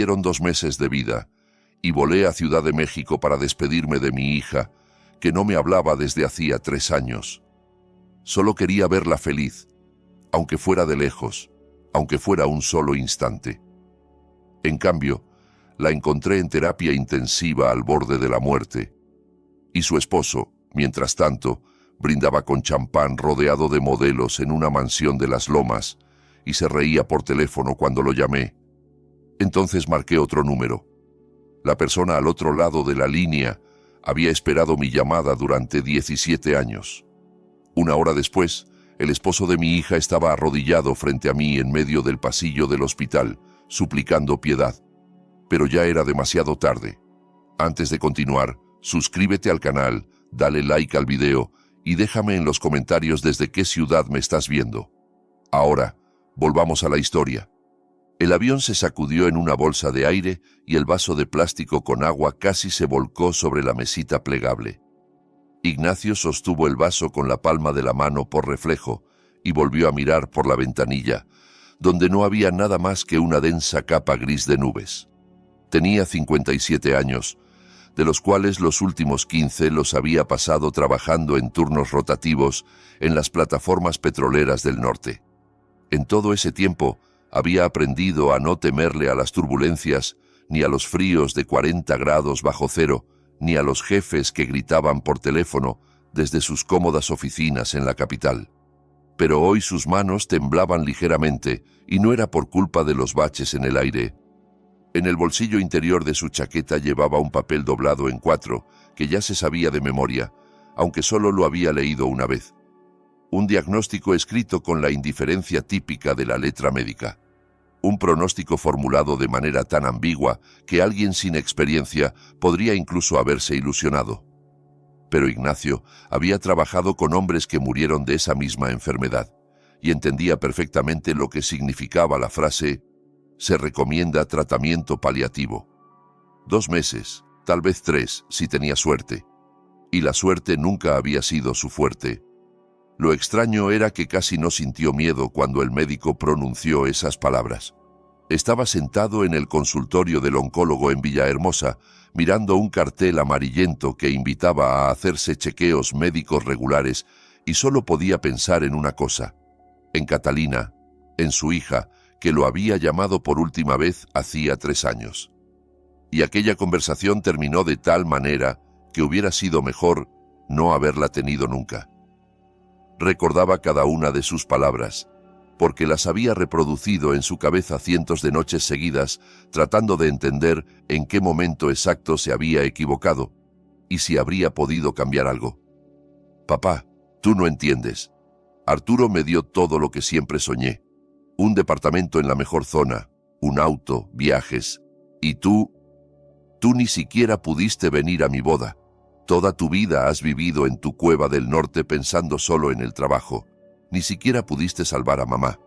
Dieron 2 meses de vida y volé a Ciudad de México para despedirme de mi hija, que no me hablaba desde hacía 3 años. Solo quería verla feliz, aunque fuera de lejos, aunque fuera un solo instante. En cambio, la encontré en terapia intensiva al borde de la muerte, y su esposo, mientras tanto, brindaba con champán rodeado de modelos en una mansión de Las Lomas y se reía por teléfono cuando lo llamé. Entonces marqué otro número. La persona al otro lado de la línea había esperado mi llamada durante 17 años. 1 hora después, el esposo de mi hija estaba arrodillado frente a mí en medio del pasillo del hospital, suplicando piedad. Pero ya era demasiado tarde. Antes de continuar, suscríbete al canal, dale like al video y déjame en los comentarios desde qué ciudad me estás viendo. Ahora, volvamos a la historia. El avión se sacudió en una bolsa de aire y el vaso de plástico con agua casi se volcó sobre la mesita plegable. Ignacio sostuvo el vaso con la palma de la mano por reflejo y volvió a mirar por la ventanilla, donde no había nada más que una densa capa gris de nubes. Tenía 57 años, de los cuales los últimos 15 los había pasado trabajando en turnos rotativos en las plataformas petroleras del norte. En todo ese tiempo, había aprendido a no temerle a las turbulencias, ni a los fríos de 40 grados bajo cero, ni a los jefes que gritaban por teléfono desde sus cómodas oficinas en la capital. Pero hoy sus manos temblaban ligeramente, y no era por culpa de los baches en el aire. En el bolsillo interior de su chaqueta llevaba un papel doblado en 4, que ya se sabía de memoria, aunque solo lo había leído una vez. Un diagnóstico escrito con la indiferencia típica de la letra médica. Un pronóstico formulado de manera tan ambigua que alguien sin experiencia podría incluso haberse ilusionado. Pero Ignacio había trabajado con hombres que murieron de esa misma enfermedad, y entendía perfectamente lo que significaba la frase «se recomienda tratamiento paliativo». 2 meses, tal vez 3, si tenía suerte. Y la suerte nunca había sido su fuerte. Lo extraño era que casi no sintió miedo cuando el médico pronunció esas palabras. Estaba sentado en el consultorio del oncólogo en Villahermosa, mirando un cartel amarillento que invitaba a hacerse chequeos médicos regulares, y solo podía pensar en una cosa: en Catalina, en su hija, que lo había llamado por última vez hacía 3 años. Y aquella conversación terminó de tal manera que hubiera sido mejor no haberla tenido nunca. Recordaba cada una de sus palabras, porque las había reproducido en su cabeza cientos de noches seguidas, tratando de entender en qué momento exacto se había equivocado, y si habría podido cambiar algo. «Papá, tú no entiendes. Arturo me dio todo lo que siempre soñé. Un departamento en la mejor zona, un auto, viajes. Y tú ni siquiera pudiste venir a mi boda. Toda tu vida has vivido en tu cueva del norte pensando solo en el trabajo. Ni siquiera pudiste salvar a mamá».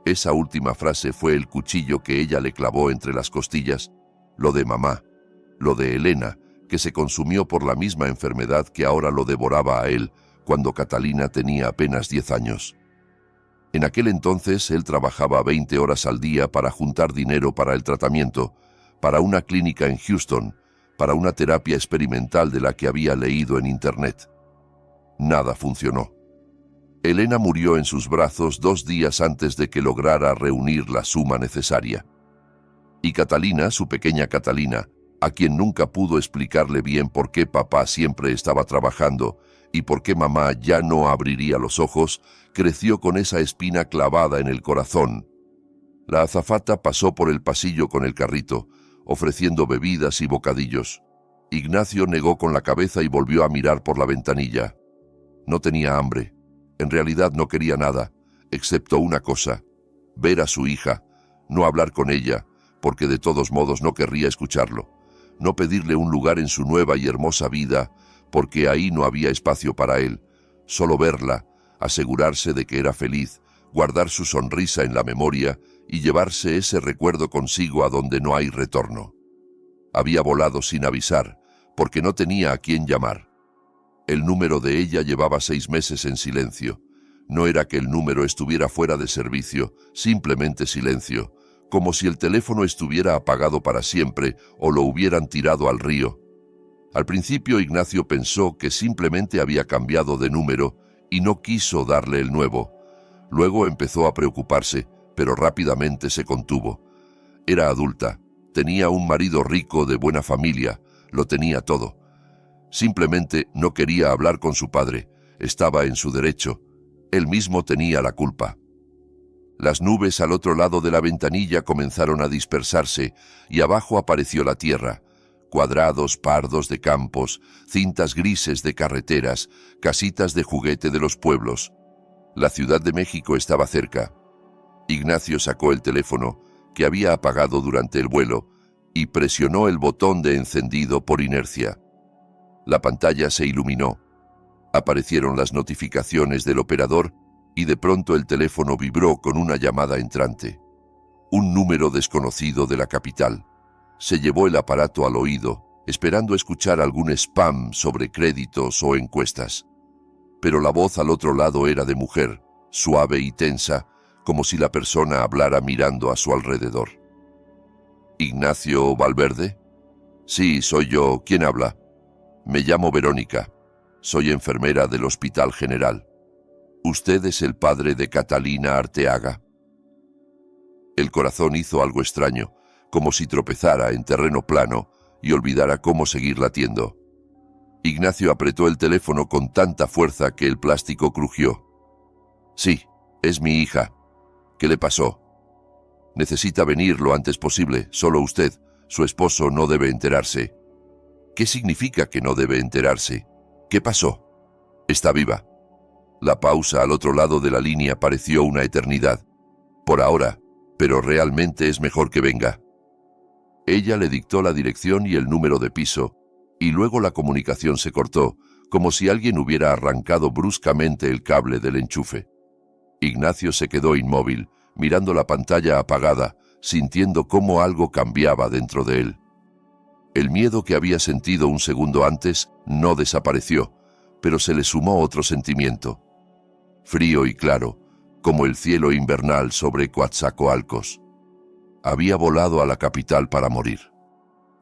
Esa última frase fue el cuchillo que ella le clavó entre las costillas. Lo de mamá, lo de Elena, que se consumió por la misma enfermedad que ahora lo devoraba a él, cuando Catalina tenía apenas 10 años. En aquel entonces él trabajaba 20 horas al día para juntar dinero para el tratamiento, para una clínica en Houston, para una terapia experimental de la que había leído en internet. Nada funcionó. Elena murió en sus brazos 2 días antes de que lograra reunir la suma necesaria. Y Catalina, su pequeña Catalina, a quien nunca pudo explicarle bien por qué papá siempre estaba trabajando y por qué mamá ya no abriría los ojos, creció con esa espina clavada en el corazón. La azafata pasó por el pasillo con el carrito, ofreciendo bebidas y bocadillos. Ignacio negó con la cabeza y volvió a mirar por la ventanilla. No tenía hambre. En realidad no quería nada, excepto una cosa: ver a su hija, no hablar con ella, porque de todos modos no querría escucharlo, no pedirle un lugar en su nueva y hermosa vida, porque ahí no había espacio para él, solo verla, asegurarse de que era feliz, guardar su sonrisa en la memoria y llevarse ese recuerdo consigo a donde no hay retorno. Había volado sin avisar, porque no tenía a quién llamar. El número de ella llevaba 6 meses en silencio. No era que el número estuviera fuera de servicio, simplemente silencio, como si el teléfono estuviera apagado para siempre o lo hubieran tirado al río. Al principio Ignacio pensó que simplemente había cambiado de número y no quiso darle el nuevo. Luego empezó a preocuparse, pero rápidamente se contuvo. Era adulta, tenía un marido rico de buena familia, lo tenía todo. Simplemente no quería hablar con su padre, estaba en su derecho. Él mismo tenía la culpa. Las nubes al otro lado de la ventanilla comenzaron a dispersarse y abajo apareció la tierra. Cuadrados pardos de campos, cintas grises de carreteras, casitas de juguete de los pueblos. La Ciudad de México estaba cerca. Ignacio sacó el teléfono, que había apagado durante el vuelo, y presionó el botón de encendido por inercia. La pantalla se iluminó. Aparecieron las notificaciones del operador y de pronto el teléfono vibró con una llamada entrante. Un número desconocido de la capital. Se llevó el aparato al oído, esperando escuchar algún spam sobre créditos o encuestas. Pero la voz al otro lado era de mujer, suave y tensa, como si la persona hablara mirando a su alrededor. ¿Ignacio Valverde? Sí, soy yo. ¿Quién habla? Me llamo Verónica. Soy enfermera del Hospital General. ¿Usted es el padre de Catalina Arteaga? El corazón hizo algo extraño, como si tropezara en terreno plano y olvidara cómo seguir latiendo. Ignacio apretó el teléfono con tanta fuerza que el plástico crujió. Sí, es mi hija. ¿Qué le pasó? Necesita venir lo antes posible, solo usted. Su esposo no debe enterarse. ¿Qué significa que no debe enterarse? ¿Qué pasó? Está viva. La pausa al otro lado de la línea pareció una eternidad. Por ahora, pero realmente es mejor que venga. Ella le dictó la dirección y el número de piso, y luego la comunicación se cortó, como si alguien hubiera arrancado bruscamente el cable del enchufe. Ignacio se quedó inmóvil, mirando la pantalla apagada, sintiendo cómo algo cambiaba dentro de él. El miedo que había sentido un segundo antes no desapareció, pero se le sumó otro sentimiento. Frío y claro, como el cielo invernal sobre Coatzacoalcos. Había volado a la capital para morir,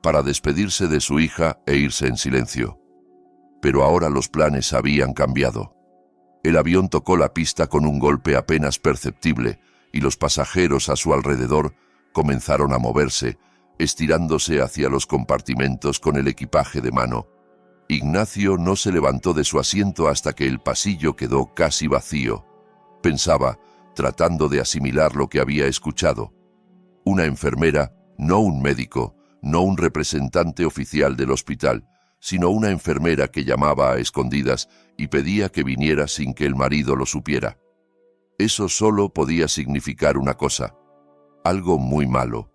para despedirse de su hija e irse en silencio. Pero ahora los planes habían cambiado. El avión tocó la pista con un golpe apenas perceptible y los pasajeros a su alrededor comenzaron a moverse, estirándose hacia los compartimentos con el equipaje de mano. Ignacio no se levantó de su asiento hasta que el pasillo quedó casi vacío. Pensaba, tratando de asimilar lo que había escuchado. Una enfermera, no un médico, no un representante oficial del hospital, sino una enfermera que llamaba a escondidas y pedía que viniera sin que el marido lo supiera. Eso solo podía significar una cosa, algo muy malo,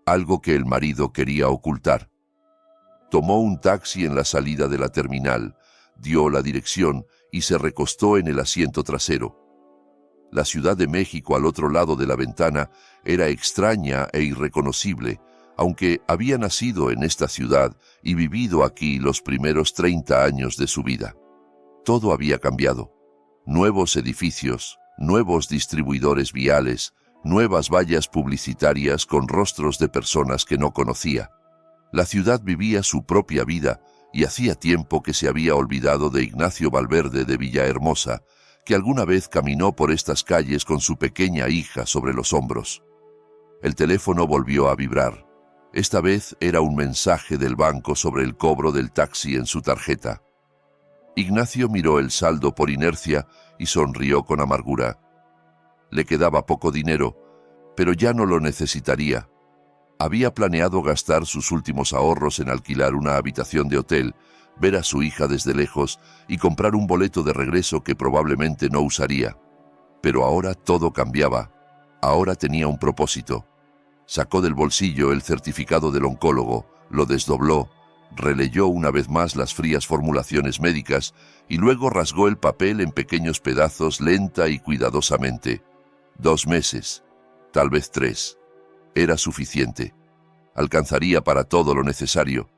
algo que el marido quería ocultar. Tomó un taxi en la salida de la terminal, dio la dirección y se recostó en el asiento trasero. La Ciudad de México al otro lado de la ventana era extraña e irreconocible, aunque había nacido en esta ciudad y vivido aquí los primeros 30 años de su vida. Todo había cambiado. Nuevos edificios, nuevos distribuidores viales, nuevas vallas publicitarias con rostros de personas que no conocía. La ciudad vivía su propia vida y hacía tiempo que se había olvidado de Ignacio Valverde de Villahermosa, que alguna vez caminó por estas calles con su pequeña hija sobre los hombros. El teléfono volvió a vibrar. Esta vez era un mensaje del banco sobre el cobro del taxi en su tarjeta. Ignacio miró el saldo por inercia y sonrió con amargura. Le quedaba poco dinero, pero ya no lo necesitaría. Había planeado gastar sus últimos ahorros en alquilar una habitación de hotel, ver a su hija desde lejos y comprar un boleto de regreso que probablemente no usaría. Pero ahora todo cambiaba. Ahora tenía un propósito. Sacó del bolsillo el certificado del oncólogo, lo desdobló, releyó una vez más las frías formulaciones médicas y luego rasgó el papel en pequeños pedazos lenta y cuidadosamente. 2 meses, tal vez 3. Era suficiente. Alcanzaría para todo lo necesario.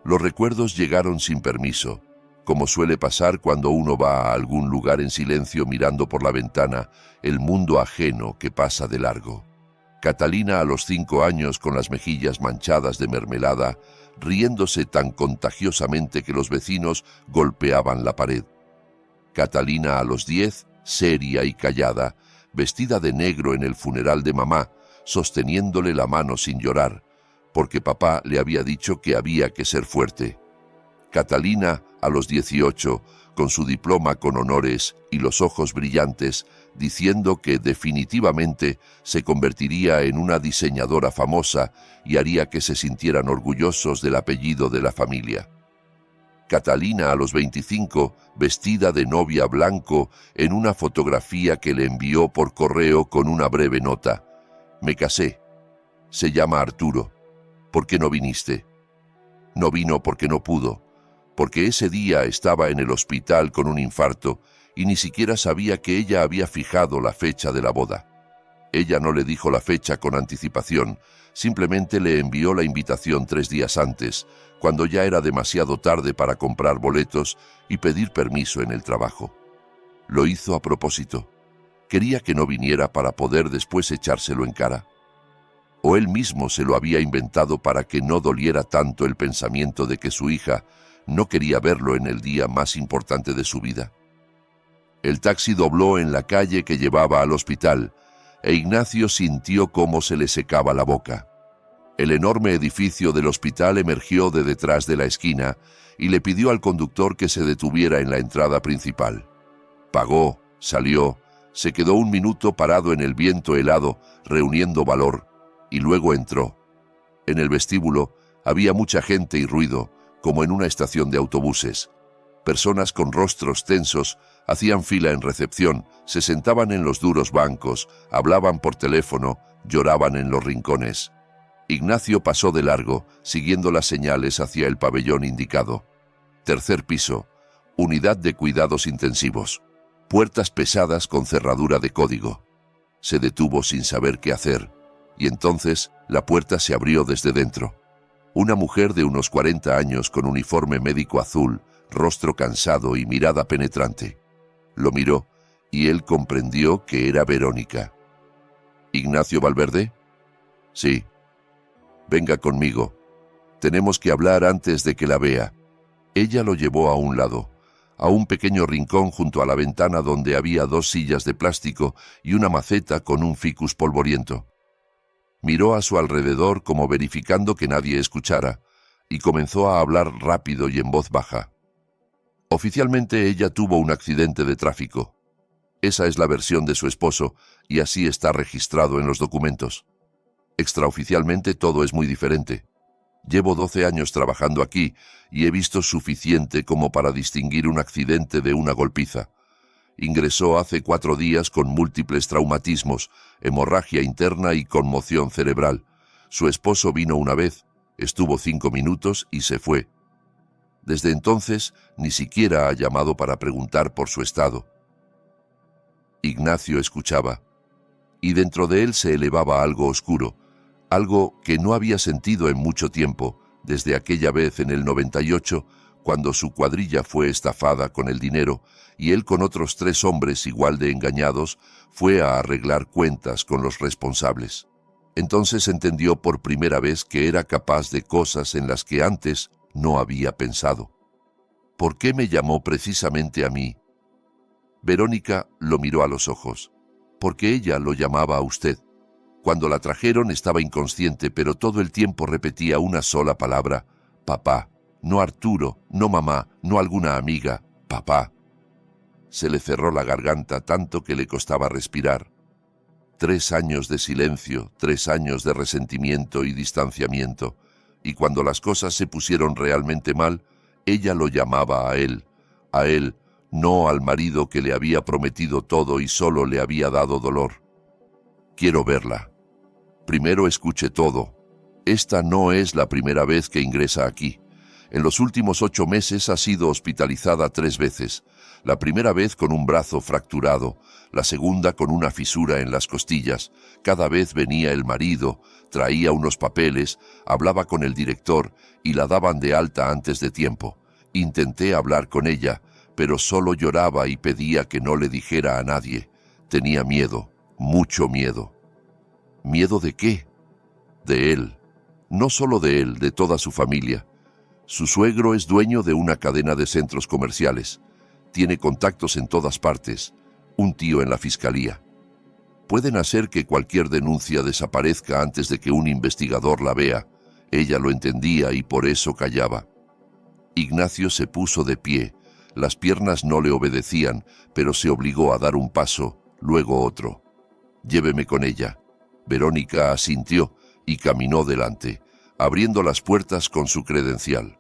Los recuerdos llegaron sin permiso, como suele pasar cuando uno va a algún lugar en silencio mirando por la ventana el mundo ajeno que pasa de largo. Catalina a los 5 años con las mejillas manchadas de mermelada, riéndose tan contagiosamente que los vecinos golpeaban la pared. Catalina a los 10, seria y callada, vestida de negro en el funeral de mamá, sosteniéndole la mano sin llorar, porque papá le había dicho que había que ser fuerte. Catalina a los 18, con su diploma con honores y los ojos brillantes, diciendo que definitivamente se convertiría en una diseñadora famosa y haría que se sintieran orgullosos del apellido de la familia. Catalina a los 25, vestida de novia blanco en una fotografía que le envió por correo con una breve nota. Me casé. Se llama Arturo. ¿Por qué no viniste? No vino porque no pudo, porque ese día estaba en el hospital con un infarto y ni siquiera sabía que ella había fijado la fecha de la boda. Ella no le dijo la fecha con anticipación, simplemente le envió la invitación 3 días antes, cuando ya era demasiado tarde para comprar boletos y pedir permiso en el trabajo. Lo hizo a propósito. Quería que no viniera para poder después echárselo en cara. O él mismo se lo había inventado para que no doliera tanto el pensamiento de que su hija no quería verlo en el día más importante de su vida. El taxi dobló en la calle que llevaba al hospital, e Ignacio sintió cómo se le secaba la boca. El enorme edificio del hospital emergió de detrás de la esquina y le pidió al conductor que se detuviera en la entrada principal. Pagó, salió, se quedó un minuto parado en el viento helado, reuniendo valor, y luego entró. En el vestíbulo había mucha gente y ruido, como en una estación de autobuses. Personas con rostros tensos hacían fila en recepción, se sentaban en los duros bancos, hablaban por teléfono, lloraban en los rincones. Ignacio pasó de largo, siguiendo las señales hacia el pabellón indicado. 3er piso, unidad de cuidados intensivos. Puertas pesadas con cerradura de código. Se detuvo sin saber qué hacer, y entonces la puerta se abrió desde dentro. Una mujer de unos 40 años con uniforme médico azul, rostro cansado y mirada penetrante. Lo miró y él comprendió que era Verónica. ¿Ignacio Valverde? Sí. Venga conmigo. Tenemos que hablar antes de que la vea. Ella lo llevó a un lado, a un pequeño rincón junto a la ventana donde había 2 sillas de plástico y una maceta con un ficus polvoriento. Miró a su alrededor como verificando que nadie escuchara, y comenzó a hablar rápido y en voz baja. Oficialmente ella tuvo un accidente de tráfico. Esa es la versión de su esposo, y así está registrado en los documentos. Extraoficialmente todo es muy diferente. Llevo 12 años trabajando aquí y he visto suficiente como para distinguir un accidente de una golpiza. Ingresó hace 4 días con múltiples traumatismos, hemorragia interna y conmoción cerebral. Su esposo vino una vez, estuvo 5 minutos y se fue. Desde entonces ni siquiera ha llamado para preguntar por su estado. Ignacio escuchaba, y dentro de él se elevaba algo oscuro, algo que no había sentido en mucho tiempo, desde aquella vez en el 98, cuando su cuadrilla fue estafada con el dinero y él con otros 3 hombres igual de engañados fue a arreglar cuentas con los responsables. Entonces entendió por primera vez que era capaz de cosas en las que antes no había pensado. ¿Por qué me llamó precisamente a mí? Verónica lo miró a los ojos. Porque ella lo llamaba a usted. Cuando la trajeron estaba inconsciente, pero todo el tiempo repetía una sola palabra: papá. No Arturo, no mamá, no alguna amiga, papá. Se le cerró la garganta tanto que le costaba respirar. 3 años de silencio, 3 años de resentimiento y distanciamiento, y cuando las cosas se pusieron realmente mal, ella lo llamaba a él, no al marido que le había prometido todo y solo le había dado dolor. Quiero verla. Primero escuche todo. Esta no es la primera vez que ingresa aquí. En los últimos 8 meses ha sido hospitalizada 3 veces. La primera vez con un brazo fracturado, la segunda con una fisura en las costillas. Cada vez venía el marido, traía unos papeles, hablaba con el director y la daban de alta antes de tiempo. Intenté hablar con ella, pero solo lloraba y pedía que no le dijera a nadie. Tenía miedo, mucho miedo. ¿Miedo de qué? De él. No solo de él, de toda su familia. Su suegro es dueño de una cadena de centros comerciales. Tiene contactos en todas partes. Un tío en la fiscalía. Pueden hacer que cualquier denuncia desaparezca antes de que un investigador la vea. Ella lo entendía y por eso callaba. Ignacio se puso de pie. Las piernas no le obedecían, pero se obligó a dar un paso, luego otro. «Lléveme con ella». Verónica asintió y caminó delante, abriendo las puertas con su credencial.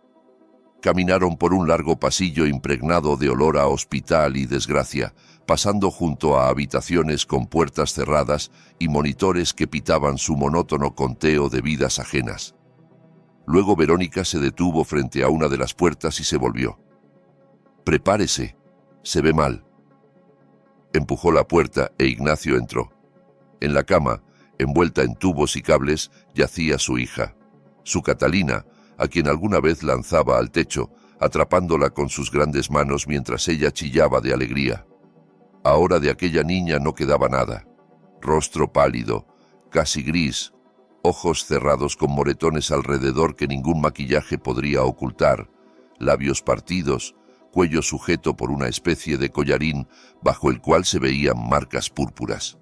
Caminaron por un largo pasillo impregnado de olor a hospital y desgracia, pasando junto a habitaciones con puertas cerradas y monitores que pitaban su monótono conteo de vidas ajenas. Luego Verónica se detuvo frente a una de las puertas y se volvió. «Prepárese, se ve mal». Empujó la puerta e Ignacio entró. En la cama, envuelta en tubos y cables, yacía su hija, su Catalina, a quien alguna vez lanzaba al techo, atrapándola con sus grandes manos mientras ella chillaba de alegría. Ahora de aquella niña no quedaba nada. Rostro pálido, casi gris, ojos cerrados con moretones alrededor que ningún maquillaje podría ocultar, labios partidos, cuello sujeto por una especie de collarín bajo el cual se veían marcas púrpuras.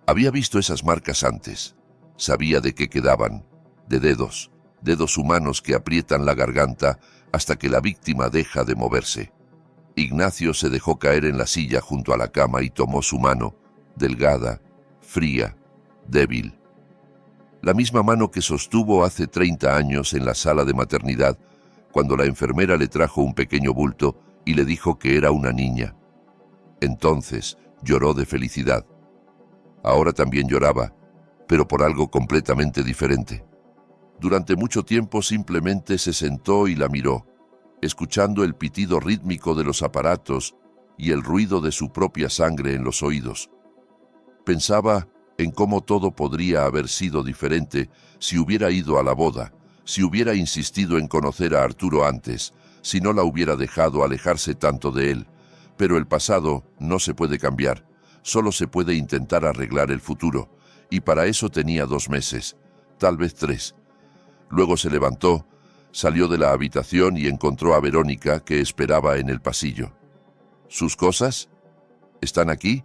Había visto esas marcas antes. Sabía de qué quedaban, de dedos humanos que aprietan la garganta hasta que la víctima deja de moverse. Ignacio se dejó caer en la silla junto a la cama y tomó su mano, delgada, fría, débil. La misma mano que sostuvo hace 30 años en la sala de maternidad, cuando la enfermera le trajo un pequeño bulto y le dijo que era una niña. Entonces lloró de felicidad. Ahora también lloraba, pero por algo completamente diferente. Durante mucho tiempo simplemente se sentó y la miró, escuchando el pitido rítmico de los aparatos y el ruido de su propia sangre en los oídos. Pensaba en cómo todo podría haber sido diferente si hubiera ido a la boda, si hubiera insistido en conocer a Arturo antes, si no la hubiera dejado alejarse tanto de él. Pero el pasado no se puede cambiar, solo se puede intentar arreglar el futuro, y para eso tenía 2 meses, tal vez 3. Luego se levantó, salió de la habitación y encontró a Verónica, que esperaba en el pasillo. ¿Sus cosas? ¿Están aquí?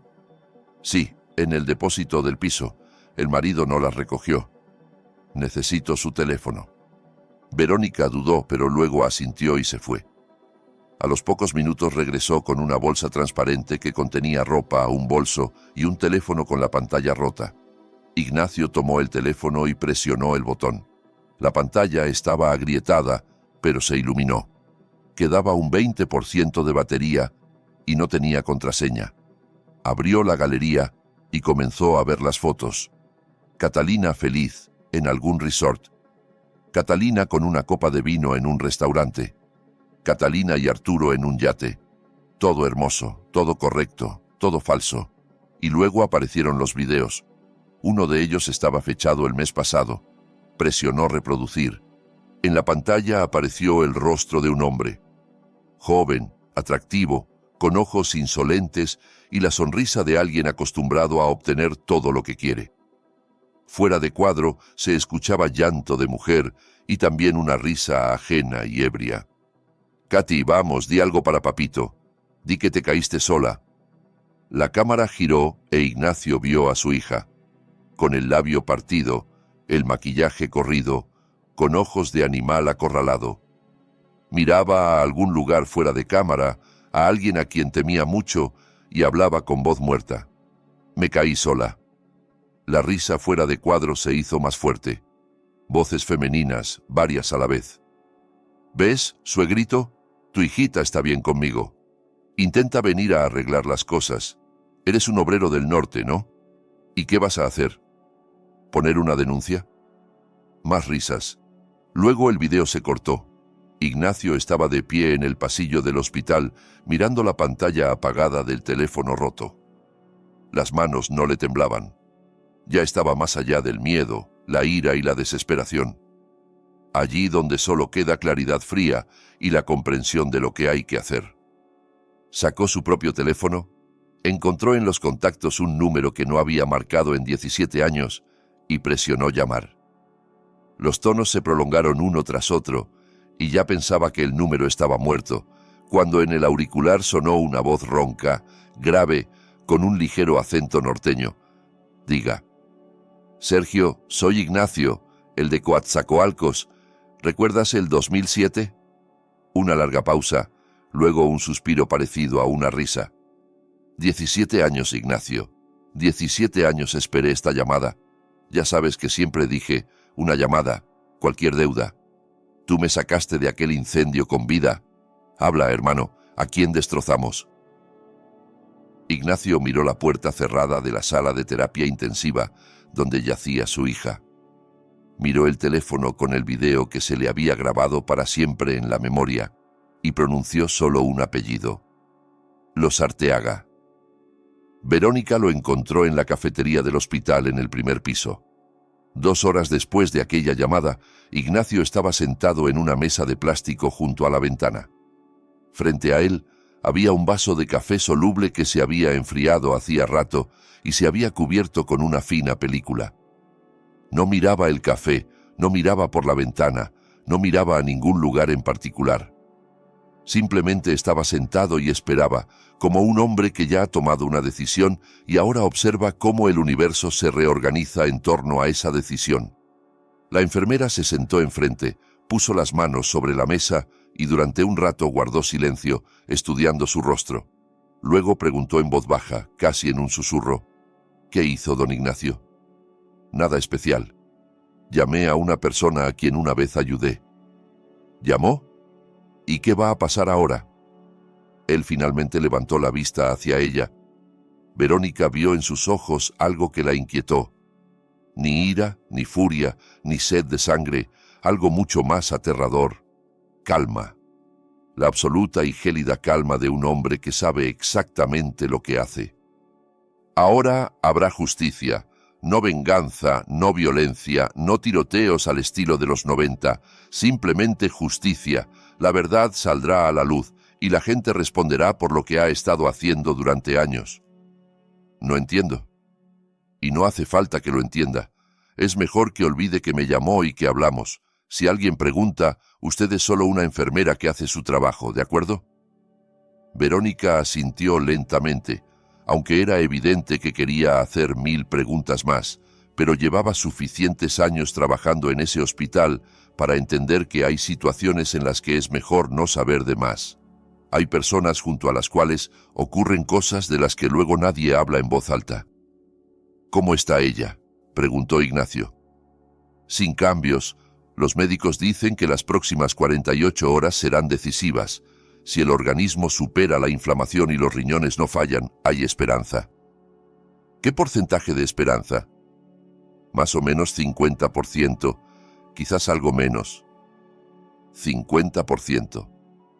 Sí, en el depósito del piso. El marido no las recogió. Necesito su teléfono. Verónica dudó, pero luego asintió y se fue. A los pocos minutos regresó con una bolsa transparente que contenía ropa, un bolso y un teléfono con la pantalla rota. Ignacio tomó el teléfono y presionó el botón. La pantalla estaba agrietada, pero se iluminó. Quedaba un 20% de batería y no tenía contraseña. Abrió la galería y comenzó a ver las fotos. Catalina feliz en algún resort. Catalina con una copa de vino en un restaurante. Catalina y Arturo en un yate. Todo hermoso, todo correcto, todo falso. Y luego aparecieron los videos. Uno de ellos estaba fechado el mes pasado. Presionó reproducir. En la pantalla apareció el rostro de un hombre. Joven, atractivo, con ojos insolentes y la sonrisa de alguien acostumbrado a obtener todo lo que quiere. Fuera de cuadro se escuchaba llanto de mujer y también una risa ajena y ebria. «Katy, vamos, di algo para papito. Di que te caíste sola». La cámara giró e Ignacio vio a su hija, con el labio partido, el maquillaje corrido, con ojos de animal acorralado. Miraba a algún lugar fuera de cámara, a alguien a quien temía mucho, y hablaba con voz muerta. «Me caí sola». La risa fuera de cuadro se hizo más fuerte. Voces femeninas, varias a la vez. «¿Ves, suegrito? Tu hijita está bien conmigo. Intenta venir a arreglar las cosas. Eres un obrero del norte, ¿no? ¿Y qué vas a hacer? ¿Poner una denuncia?» Más risas. Luego el video se cortó. Ignacio estaba de pie en el pasillo del hospital, mirando la pantalla apagada del teléfono roto. Las manos no le temblaban. Ya estaba más allá del miedo, la ira y la desesperación. Allí donde solo queda claridad fría y la comprensión de lo que hay que hacer. Sacó su propio teléfono, encontró en los contactos un número que no había marcado en 17 años y presionó llamar. Los tonos se prolongaron uno tras otro, y ya pensaba que el número estaba muerto, cuando en el auricular sonó una voz ronca, grave, con un ligero acento norteño. Diga. Sergio, soy Ignacio, el de Coatzacoalcos. ¿Recuerdas el 2007? Una larga pausa, luego un suspiro parecido a una risa. 17 años, Ignacio. 17 años esperé esta llamada. Ya sabes que siempre dije, una llamada, cualquier deuda. Tú me sacaste de aquel incendio con vida. Habla, hermano, ¿a quién destrozamos? Ignacio miró la puerta cerrada de la sala de terapia intensiva, donde yacía su hija. Miró el teléfono con el video que se le había grabado para siempre en la memoria, y pronunció solo un apellido. Los Arteaga. Verónica lo encontró en la cafetería del hospital en el primer piso. 2 horas después de aquella llamada, Ignacio estaba sentado en una mesa de plástico junto a la ventana. Frente a él había un vaso de café soluble que se había enfriado hacía rato y se había cubierto con una fina película. No miraba el café, no miraba por la ventana, no miraba a ningún lugar en particular. Simplemente estaba sentado y esperaba, como un hombre que ya ha tomado una decisión y ahora observa cómo el universo se reorganiza en torno a esa decisión. La enfermera se sentó enfrente, puso las manos sobre la mesa y durante un rato guardó silencio, estudiando su rostro. Luego preguntó en voz baja, casi en un susurro, ¿qué hizo don Ignacio? Nada especial. Llamé a una persona a quien una vez ayudé. ¿Llamó? ¿Y qué va a pasar ahora? Él finalmente levantó la vista hacia ella. Verónica vio en sus ojos algo que la inquietó. Ni ira, ni furia, ni sed de sangre, algo mucho más aterrador. Calma. La absoluta y gélida calma de un hombre que sabe exactamente lo que hace. Ahora habrá justicia, no venganza, no violencia, no tiroteos al estilo de los 90, simplemente justicia. La verdad saldrá a la luz y la gente responderá por lo que ha estado haciendo durante años. No entiendo. Y no hace falta que lo entienda. Es mejor que olvide que me llamó y que hablamos. Si alguien pregunta, usted es solo una enfermera que hace su trabajo, ¿de acuerdo? Verónica asintió lentamente, aunque era evidente que quería hacer 1000 preguntas más, pero llevaba suficientes años trabajando en ese hospital para entender que hay situaciones en las que es mejor no saber de más. Hay personas junto a las cuales ocurren cosas de las que luego nadie habla en voz alta. ¿Cómo está ella?, preguntó Ignacio. Sin cambios. Los médicos dicen que las próximas 48 horas serán decisivas. Si el organismo supera la inflamación y los riñones no fallan, hay esperanza. ¿Qué porcentaje de esperanza? Más o menos 50%, quizás algo menos. 50%.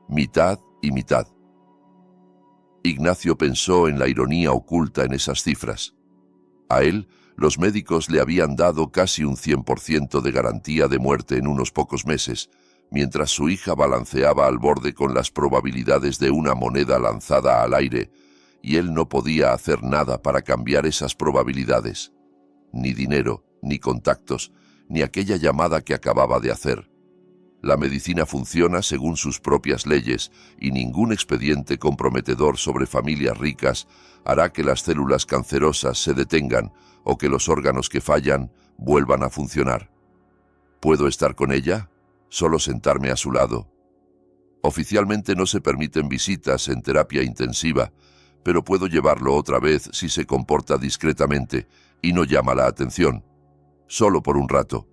Mitad y mitad. Ignacio pensó en la ironía oculta en esas cifras. A él, los médicos le habían dado casi un 100% de garantía de muerte en unos pocos meses, mientras su hija balanceaba al borde con las probabilidades de una moneda lanzada al aire, y él no podía hacer nada para cambiar esas probabilidades. Ni dinero, ni contactos, ni aquella llamada que acababa de hacer. La medicina funciona según sus propias leyes, y ningún expediente comprometedor sobre familias ricas hará que las células cancerosas se detengan o que los órganos que fallan vuelvan a funcionar. ¿Puedo estar con ella? Solo sentarme a su lado. Oficialmente no se permiten visitas en terapia intensiva, pero puedo llevarlo otra vez si se comporta discretamente y no llama la atención. Solo por un rato.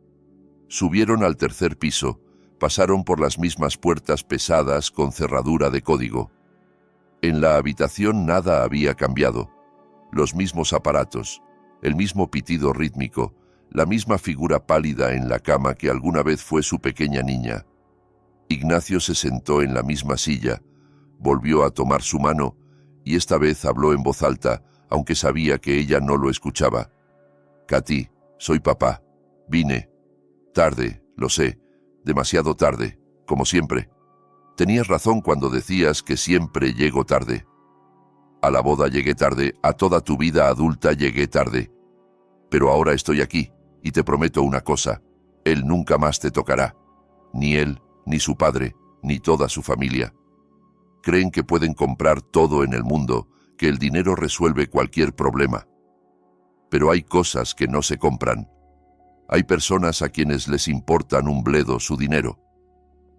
Subieron al tercer piso, pasaron por las mismas puertas pesadas con cerradura de código. En la habitación nada había cambiado. Los mismos aparatos, el mismo pitido rítmico, la misma figura pálida en la cama que alguna vez fue su pequeña niña. Ignacio se sentó en la misma silla, volvió a tomar su mano y esta vez habló en voz alta, aunque sabía que ella no lo escuchaba. Katy, soy papá. Vine. Tarde, lo sé. Demasiado tarde, como siempre. Tenías razón cuando decías que siempre llego tarde. A la boda llegué tarde, a toda tu vida adulta llegué tarde. Pero ahora estoy aquí, Y te prometo una cosa, él nunca más te tocará. Ni él, ni su padre, ni toda su familia. Creen que pueden comprar todo en el mundo, que el dinero resuelve cualquier problema. Pero hay cosas que no se compran. Hay personas a quienes les importan un bledo su dinero.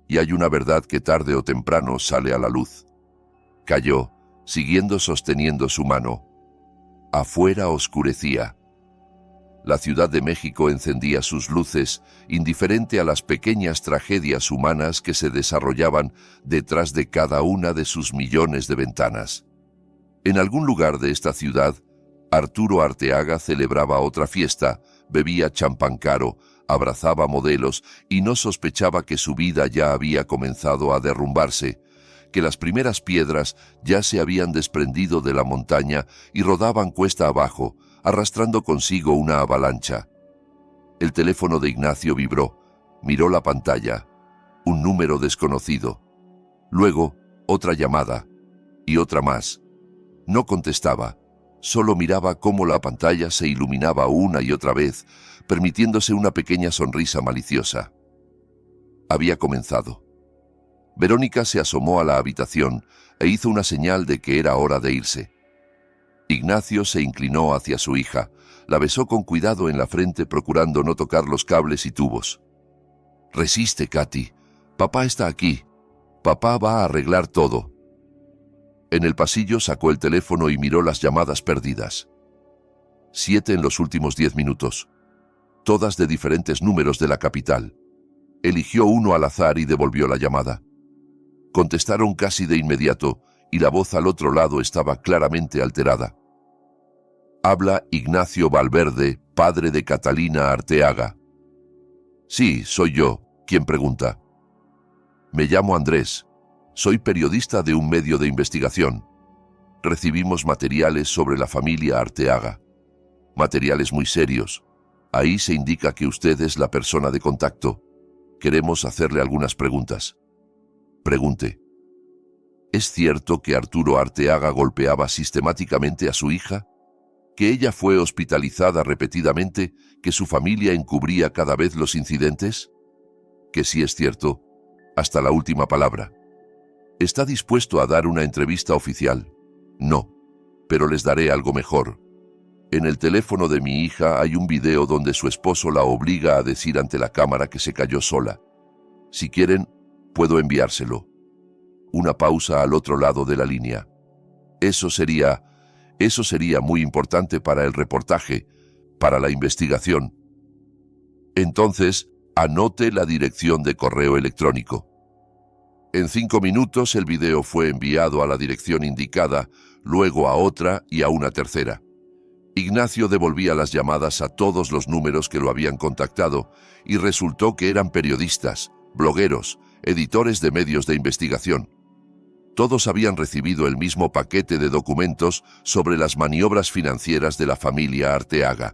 Y hay una verdad que tarde o temprano sale a la luz. Cayó, siguiendo sosteniendo su mano. Afuera oscurecía. La Ciudad de México encendía sus luces, indiferente a las pequeñas tragedias humanas que se desarrollaban detrás de cada una de sus millones de ventanas. En algún lugar de esta ciudad, Arturo Arteaga celebraba otra fiesta, bebía champán caro, abrazaba modelos y no sospechaba que su vida ya había comenzado a derrumbarse, que las primeras piedras ya se habían desprendido de la montaña y rodaban cuesta abajo, arrastrando consigo una avalancha. El teléfono de Ignacio vibró, miró la pantalla, un número desconocido. Luego, otra llamada, y otra más. No contestaba, solo miraba cómo la pantalla se iluminaba una y otra vez, permitiéndose una pequeña sonrisa maliciosa. Había comenzado. Verónica se asomó a la habitación e hizo una señal de que era hora de irse. Ignacio se inclinó hacia su hija, la besó con cuidado en la frente procurando no tocar los cables y tubos. «Resiste, Katy. Papá está aquí. Papá va a arreglar todo». En el pasillo sacó el teléfono y miró las llamadas perdidas. 7 en los últimos 10 minutos. Todas de diferentes números de la capital. Eligió uno al azar y devolvió la llamada. Contestaron casi de inmediato, y la voz al otro lado estaba claramente alterada. «Habla Ignacio Valverde, padre de Catalina Arteaga». «Sí, soy yo. ¿Quién pregunta?» «Me llamo Andrés. Soy periodista de un medio de investigación. Recibimos materiales sobre la familia Arteaga. Materiales muy serios. Ahí se indica que usted es la persona de contacto. Queremos hacerle algunas preguntas». «Pregunte». ¿Es cierto que Arturo Arteaga golpeaba sistemáticamente a su hija? ¿Que ella fue hospitalizada repetidamente? ¿Que su familia encubría cada vez los incidentes? Que sí es cierto, hasta la última palabra. ¿Está dispuesto a dar una entrevista oficial? No, pero les daré algo mejor. En el teléfono de mi hija hay un video donde su esposo la obliga a decir ante la cámara que se cayó sola. Si quieren, puedo enviárselo. Una pausa al otro lado de la línea. Eso sería muy importante para el reportaje, para la investigación. Entonces, anote la dirección de correo electrónico. En 5 minutos el video fue enviado a la dirección indicada, luego a otra y a una tercera. Ignacio devolvía las llamadas a todos los números que lo habían contactado y resultó que eran periodistas, blogueros, editores de medios de investigación. Todos habían recibido el mismo paquete de documentos sobre las maniobras financieras de la familia Arteaga.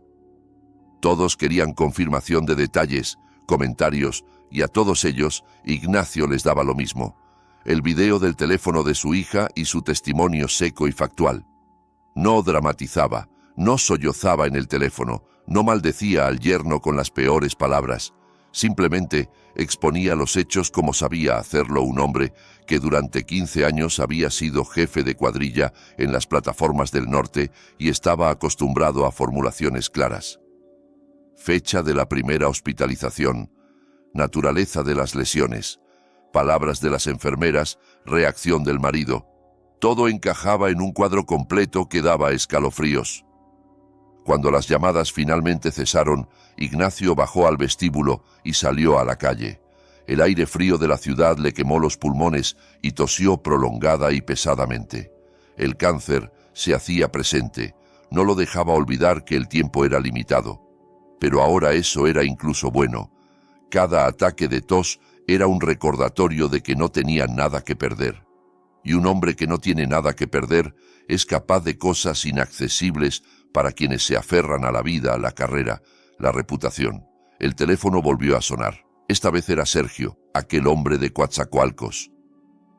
Todos querían confirmación de detalles, comentarios, y a todos ellos Ignacio les daba lo mismo: el video del teléfono de su hija y su testimonio seco y factual. No dramatizaba, no sollozaba en el teléfono, no maldecía al yerno con las peores palabras. Simplemente exponía los hechos como sabía hacerlo un hombre que durante 15 años había sido jefe de cuadrilla en las plataformas del norte y estaba acostumbrado a formulaciones claras. Fecha de la primera hospitalización, naturaleza de las lesiones, palabras de las enfermeras, reacción del marido. Todo encajaba en un cuadro completo que daba escalofríos. Cuando las llamadas finalmente cesaron, Ignacio bajó al vestíbulo y salió a la calle. El aire frío de la ciudad le quemó los pulmones y tosió prolongada y pesadamente. El cáncer se hacía presente, no lo dejaba olvidar que el tiempo era limitado. Pero ahora eso era incluso bueno. Cada ataque de tos era un recordatorio de que no tenía nada que perder. Y un hombre que no tiene nada que perder es capaz de cosas inaccesibles para quienes se aferran a la vida, a la carrera, la reputación. El teléfono volvió a sonar. Esta vez era Sergio, aquel hombre de Coatzacoalcos.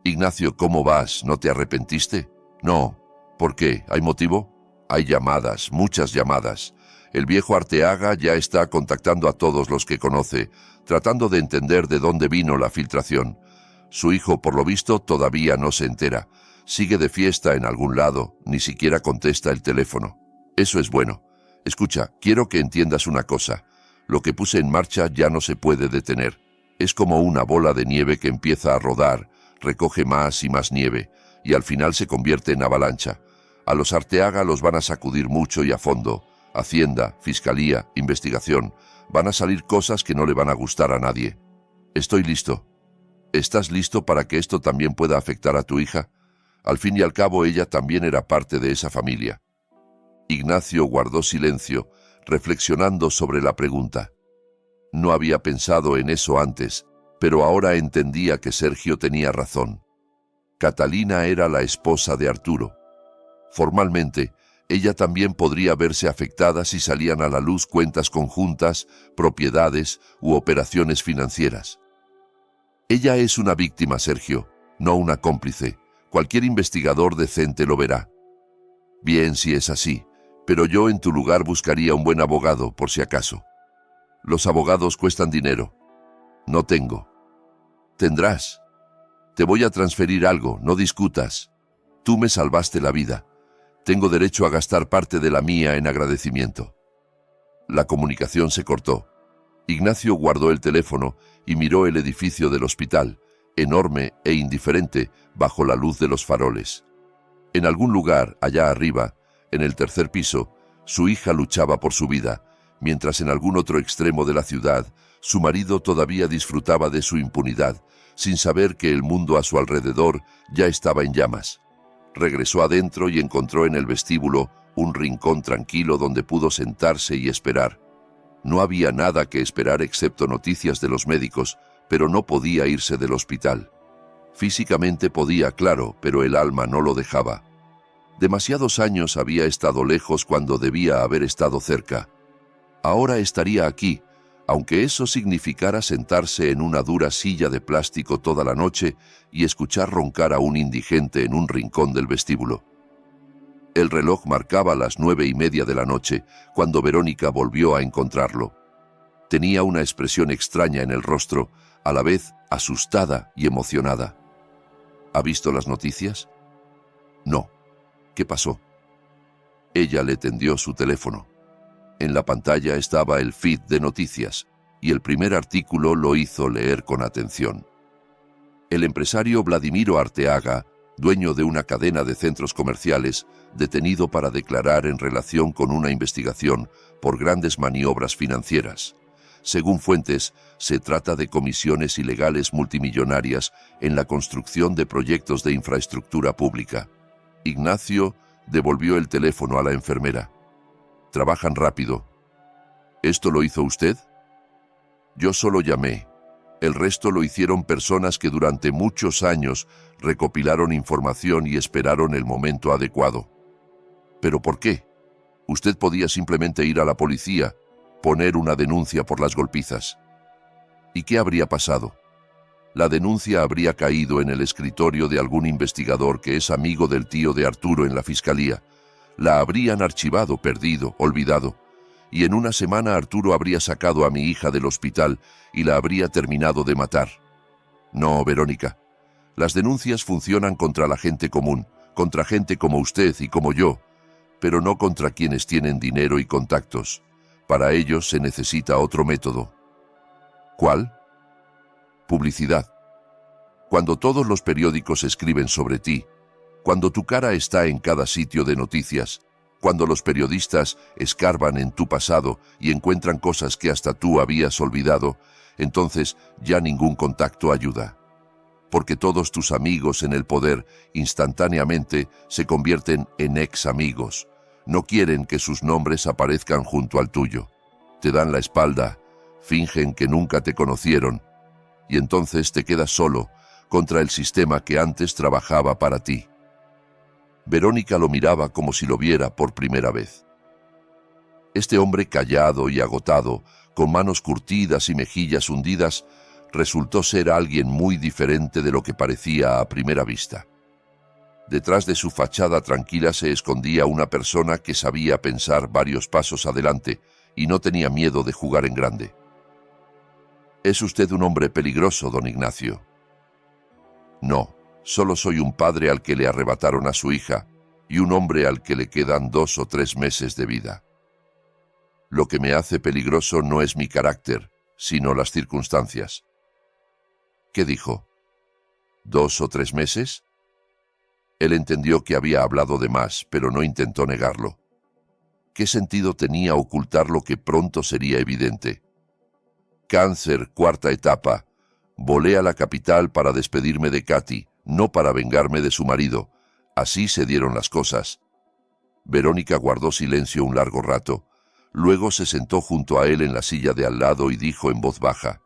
«Ignacio, ¿cómo vas? ¿No te arrepentiste?» «No». «¿Por qué? ¿Hay motivo?» «Hay llamadas, muchas llamadas. El viejo Arteaga ya está contactando a todos los que conoce, tratando de entender de dónde vino la filtración. Su hijo, por lo visto, todavía no se entera. Sigue de fiesta en algún lado, ni siquiera contesta el teléfono. Eso es bueno. Escucha, quiero que entiendas una cosa. Lo que puse en marcha ya no se puede detener. Es como una bola de nieve que empieza a rodar, recoge más y más nieve, y al final se convierte en avalancha. A los Arteaga los van a sacudir mucho y a fondo. Hacienda, Fiscalía, investigación. Van a salir cosas que no le van a gustar a nadie. Estoy listo. ¿Estás listo para que esto también pueda afectar a tu hija? Al fin y al cabo, ella también era parte de esa familia. Ignacio guardó silencio, reflexionando sobre la pregunta. No había pensado en eso antes, pero ahora entendía que Sergio tenía razón. Catalina era la esposa de Arturo. Formalmente, ella también podría verse afectada si salían a la luz cuentas conjuntas, propiedades u operaciones financieras. Ella es una víctima, Sergio, no una cómplice. Cualquier investigador decente lo verá. Bien, si es así, pero yo en tu lugar buscaría un buen abogado, por si acaso. Los abogados cuestan dinero. No tengo. Tendrás. Te voy a transferir algo, no discutas. Tú me salvaste la vida. Tengo derecho a gastar parte de la mía en agradecimiento. La comunicación se cortó. Ignacio guardó el teléfono y miró el edificio del hospital, enorme e indiferente bajo la luz de los faroles. En algún lugar, allá arriba, en el tercer piso, su hija luchaba por su vida, mientras en algún otro extremo de la ciudad, su marido todavía disfrutaba de su impunidad, sin saber que el mundo a su alrededor ya estaba en llamas. Regresó adentro y encontró en el vestíbulo un rincón tranquilo donde pudo sentarse y esperar. No había nada que esperar excepto noticias de los médicos, pero no podía irse del hospital. Físicamente podía, claro, pero el alma no lo dejaba. Demasiados años había estado lejos cuando debía haber estado cerca. Ahora estaría aquí, aunque eso significara sentarse en una dura silla de plástico toda la noche y escuchar roncar a un indigente en un rincón del vestíbulo. El reloj marcaba las 9:30 de la noche cuando Verónica volvió a encontrarlo. Tenía una expresión extraña en el rostro, a la vez asustada y emocionada. ¿Ha visto las noticias? No. ¿Qué pasó? Ella le tendió su teléfono. En la pantalla estaba el feed de noticias, y el primer artículo lo hizo leer con atención. El empresario Vladimiro Arteaga, dueño de una cadena de centros comerciales, detenido para declarar en relación con una investigación por grandes maniobras financieras. Según fuentes, se trata de comisiones ilegales multimillonarias en la construcción de proyectos de infraestructura pública. Ignacio devolvió el teléfono a la enfermera. Trabajan rápido. ¿Esto lo hizo usted? Yo solo llamé. El resto lo hicieron personas que durante muchos años recopilaron información y esperaron el momento adecuado. ¿Pero por qué? Usted podía simplemente ir a la policía, poner una denuncia por las golpizas. ¿Y qué habría pasado? La denuncia habría caído en el escritorio de algún investigador que es amigo del tío de Arturo en la fiscalía. La habrían archivado, perdido, olvidado. Y en una semana Arturo habría sacado a mi hija del hospital y la habría terminado de matar. No, Verónica. Las denuncias funcionan contra la gente común, contra gente como usted y como yo, pero no contra quienes tienen dinero y contactos. Para ellos se necesita otro método. ¿Cuál? Publicidad. Cuando todos los periódicos escriben sobre ti, cuando tu cara está en cada sitio de noticias, cuando los periodistas escarban en tu pasado y encuentran cosas que hasta tú habías olvidado, entonces ya ningún contacto ayuda. Porque todos tus amigos en el poder instantáneamente se convierten en ex amigos. No quieren que sus nombres aparezcan junto al tuyo. Te dan la espalda, fingen que nunca te conocieron, y entonces te quedas solo contra el sistema que antes trabajaba para ti. Verónica lo miraba como si lo viera por primera vez. Este hombre callado y agotado, con manos curtidas y mejillas hundidas, resultó ser alguien muy diferente de lo que parecía a primera vista. Detrás de su fachada tranquila se escondía una persona que sabía pensar varios pasos adelante y no tenía miedo de jugar en grande. «Es usted un hombre peligroso, don Ignacio». «No, solo soy un padre al que le arrebataron a su hija y un hombre al que le quedan 2 o 3 meses de vida. Lo que me hace peligroso no es mi carácter, sino las circunstancias». «¿Qué dijo? ¿2 o 3 meses?» Él entendió que había hablado de más, pero no intentó negarlo. ¿Qué sentido tenía ocultar lo que pronto sería evidente? «Cáncer, 4ª etapa. Volé a la capital para despedirme de Katy, no para vengarme de su marido. Así se dieron las cosas». Verónica guardó silencio un largo rato. Luego se sentó junto a él en la silla de al lado y dijo en voz baja: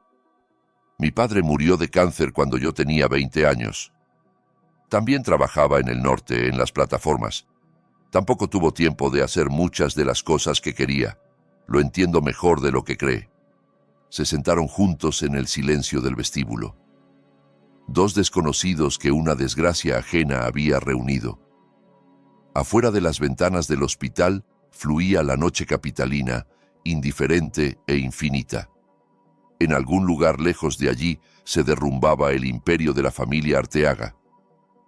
«Mi padre murió de cáncer cuando yo tenía 20 años. También trabajaba en el norte, en las plataformas. Tampoco tuvo tiempo de hacer muchas de las cosas que quería. Lo entiendo mejor de lo que cree». Se sentaron juntos en el silencio del vestíbulo. 2 desconocidos que una desgracia ajena había reunido. Afuera de las ventanas del hospital fluía la noche capitalina, indiferente e infinita. En algún lugar lejos de allí se derrumbaba el imperio de la familia Arteaga.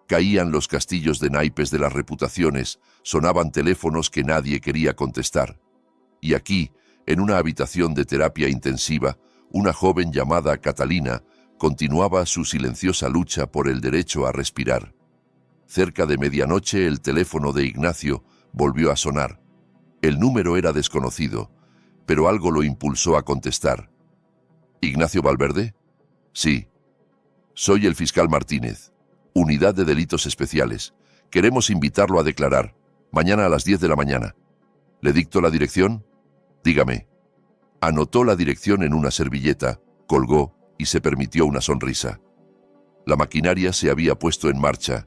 Caían los castillos de naipes de las reputaciones, sonaban teléfonos que nadie quería contestar. Y aquí, en una habitación de terapia intensiva, una joven llamada Catalina continuaba su silenciosa lucha por el derecho a respirar. Cerca de medianoche el teléfono de Ignacio volvió a sonar. El número era desconocido, pero algo lo impulsó a contestar. «¿Ignacio Valverde?» «Sí. Soy el fiscal Martínez. Unidad de Delitos Especiales. Queremos invitarlo a declarar. Mañana a las 10 de la mañana. ¿Le dicto la dirección?» «Dígame». Anotó la dirección en una servilleta, colgó y se permitió una sonrisa. La maquinaria se había puesto en marcha.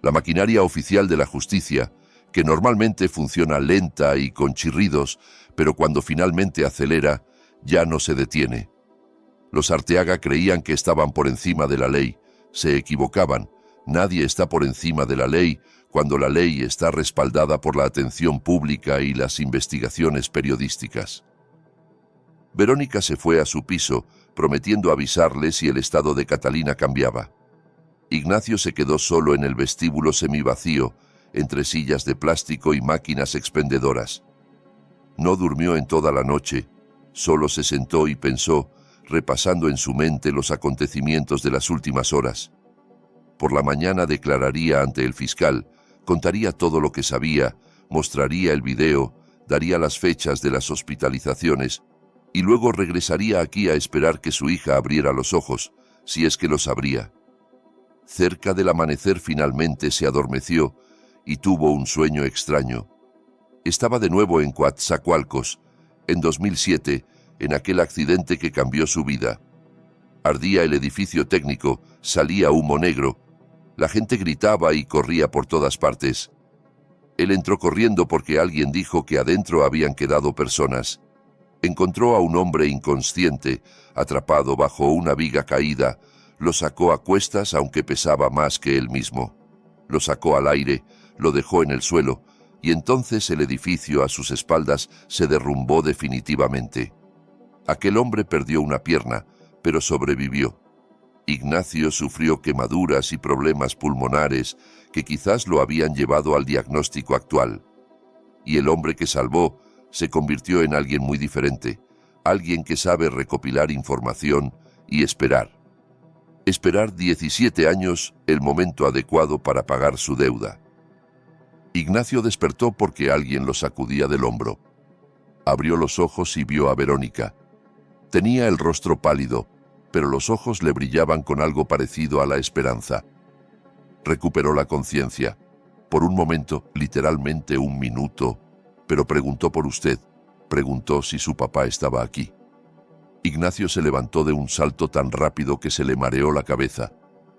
La maquinaria oficial de la justicia, que normalmente funciona lenta y con chirridos, pero cuando finalmente acelera, ya no se detiene. Los Arteaga creían que estaban por encima de la ley. Se equivocaban. Nadie está por encima de la ley cuando la ley está respaldada por la atención pública y las investigaciones periodísticas. Verónica se fue a su piso, prometiendo avisarle si el estado de Catalina cambiaba. Ignacio se quedó solo en el vestíbulo semivacío, entre sillas de plástico y máquinas expendedoras. No durmió en toda la noche, solo se sentó y pensó, repasando en su mente los acontecimientos de las últimas horas. Por la mañana declararía ante el fiscal, contaría todo lo que sabía, mostraría el video, daría las fechas de las hospitalizaciones y luego regresaría aquí a esperar que su hija abriera los ojos, si es que los abría. Cerca del amanecer finalmente se adormeció y tuvo un sueño extraño. Estaba de nuevo en Coatzacoalcos, en 2007, en aquel accidente que cambió su vida. Ardía el edificio técnico, salía humo negro. La gente gritaba y corría por todas partes. Él entró corriendo porque alguien dijo que adentro habían quedado personas. Encontró a un hombre inconsciente, atrapado bajo una viga caída. Lo sacó a cuestas aunque pesaba más que él mismo. Lo sacó al aire, lo dejó en el suelo, y entonces el edificio a sus espaldas se derrumbó definitivamente. Aquel hombre perdió una pierna, pero sobrevivió. Ignacio sufrió quemaduras y problemas pulmonares que quizás lo habían llevado al diagnóstico actual. Y el hombre que salvó se convirtió en alguien muy diferente, alguien que sabe recopilar información y esperar. Esperar 17 años, el momento adecuado para pagar su deuda. Ignacio despertó porque alguien lo sacudía del hombro. Abrió los ojos y vio a Verónica. Tenía el rostro pálido, pero los ojos le brillaban con algo parecido a la esperanza. Recuperó la conciencia. Por un momento, literalmente un minuto, pero preguntó por usted. Preguntó si su papá estaba aquí. Ignacio se levantó de un salto tan rápido que se le mareó la cabeza.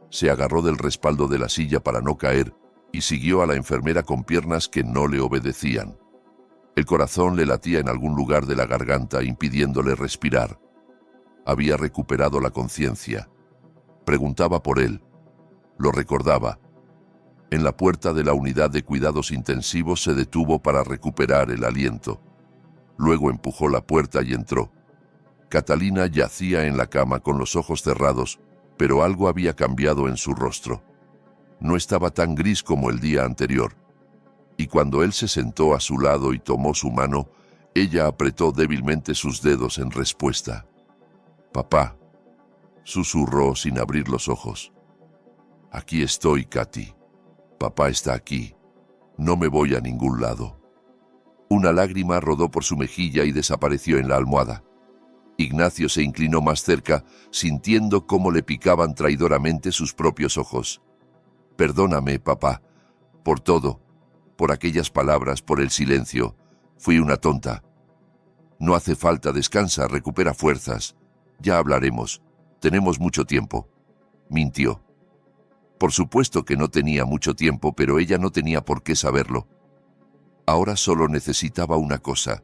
Se agarró del respaldo de la silla para no caer y siguió a la enfermera con piernas que no le obedecían. El corazón le latía en algún lugar de la garganta, impidiéndole respirar. Había recuperado la conciencia. Preguntaba por él. Lo recordaba. En la puerta de la unidad de cuidados intensivos se detuvo para recuperar el aliento. Luego empujó la puerta y entró. Catalina yacía en la cama con los ojos cerrados, pero algo había cambiado en su rostro. No estaba tan gris como el día anterior. Y cuando él se sentó a su lado y tomó su mano, ella apretó débilmente sus dedos en respuesta. «Papá», susurró sin abrir los ojos. «Aquí estoy, Katy. Papá está aquí. No me voy a ningún lado». Una lágrima rodó por su mejilla y desapareció en la almohada. Ignacio se inclinó más cerca, sintiendo cómo le picaban traidoramente sus propios ojos. «Perdóname, papá, por todo, por aquellas palabras, por el silencio. Fui una tonta. No hace falta, descansa, recupera fuerzas. Ya hablaremos. Tenemos mucho tiempo». Mintió. Por supuesto que no tenía mucho tiempo, pero ella no tenía por qué saberlo. Ahora solo necesitaba una cosa: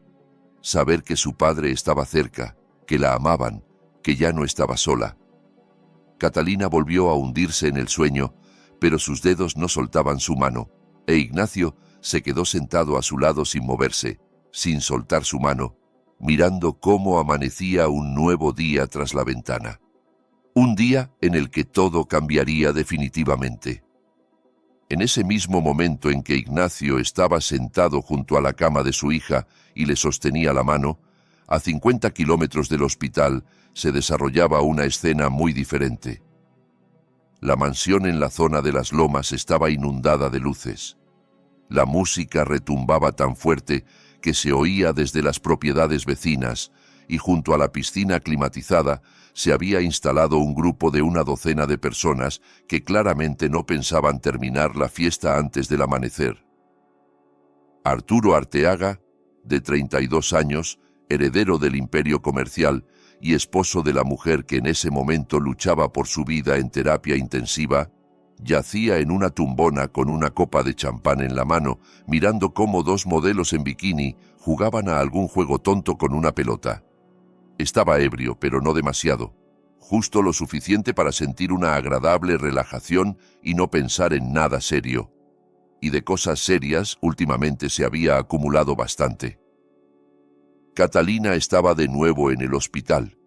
saber que su padre estaba cerca, que la amaban, que ya no estaba sola. Catalina volvió a hundirse en el sueño, pero sus dedos no soltaban su mano, e Ignacio se quedó sentado a su lado sin moverse, sin soltar su mano, mirando cómo amanecía un nuevo día tras la ventana. Un día en el que todo cambiaría definitivamente. En ese mismo momento en que Ignacio estaba sentado junto a la cama de su hija y le sostenía la mano, a 50 kilómetros del hospital se desarrollaba una escena muy diferente. La mansión en la zona de las lomas estaba inundada de luces. La música retumbaba tan fuerte que se oía desde las propiedades vecinas, y junto a la piscina climatizada se había instalado un grupo de una docena de personas que claramente no pensaban terminar la fiesta antes del amanecer. Arturo Arteaga, de 32 años, heredero del imperio comercial y esposo de la mujer que en ese momento luchaba por su vida en terapia intensiva, yacía en una tumbona con una copa de champán en la mano, mirando cómo dos modelos en bikini jugaban a algún juego tonto con una pelota. Estaba ebrio, pero no demasiado, justo lo suficiente para sentir una agradable relajación y no pensar en nada serio. Y de cosas serias últimamente se había acumulado bastante. Catalina estaba de nuevo en el hospital.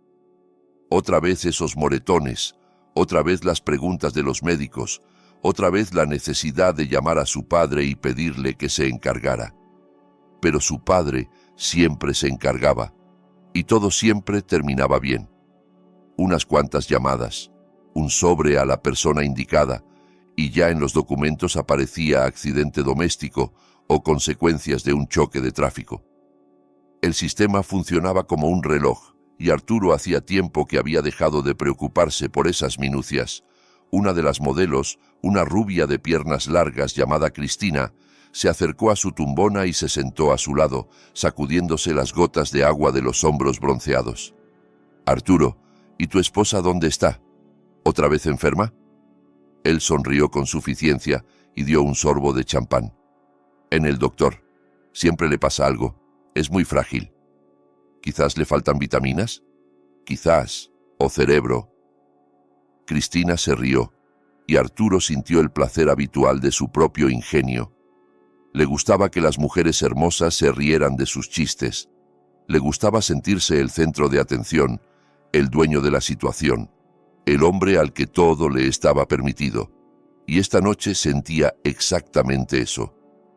Otra vez esos moretones, otra vez las preguntas de los médicos, otra vez la necesidad de llamar a su padre y pedirle que se encargara. Pero su padre siempre se encargaba, y todo siempre terminaba bien. Unas cuantas llamadas, un sobre a la persona indicada, y ya en los documentos aparecía accidente doméstico o consecuencias de un choque de tráfico. El sistema funcionaba como un reloj, y Arturo hacía tiempo que había dejado de preocuparse por esas minucias. Una de las modelos, una rubia de piernas largas llamada Cristina, se acercó a su tumbona y se sentó a su lado, sacudiéndose las gotas de agua de los hombros bronceados. «Arturo, ¿y tu esposa dónde está? ¿Otra vez enferma?» Él sonrió con suficiencia y dio un sorbo de champán. «En el doctor. Siempre le pasa algo. Es muy frágil. ¿Quizás le faltan vitaminas? Quizás. O cerebro». Cristina se rió, y Arturo sintió el placer habitual de su propio ingenio. Le gustaba que las mujeres hermosas se rieran de sus chistes. Le gustaba sentirse el centro de atención, el dueño de la situación, el hombre al que todo le estaba permitido. Y esta noche sentía exactamente eso.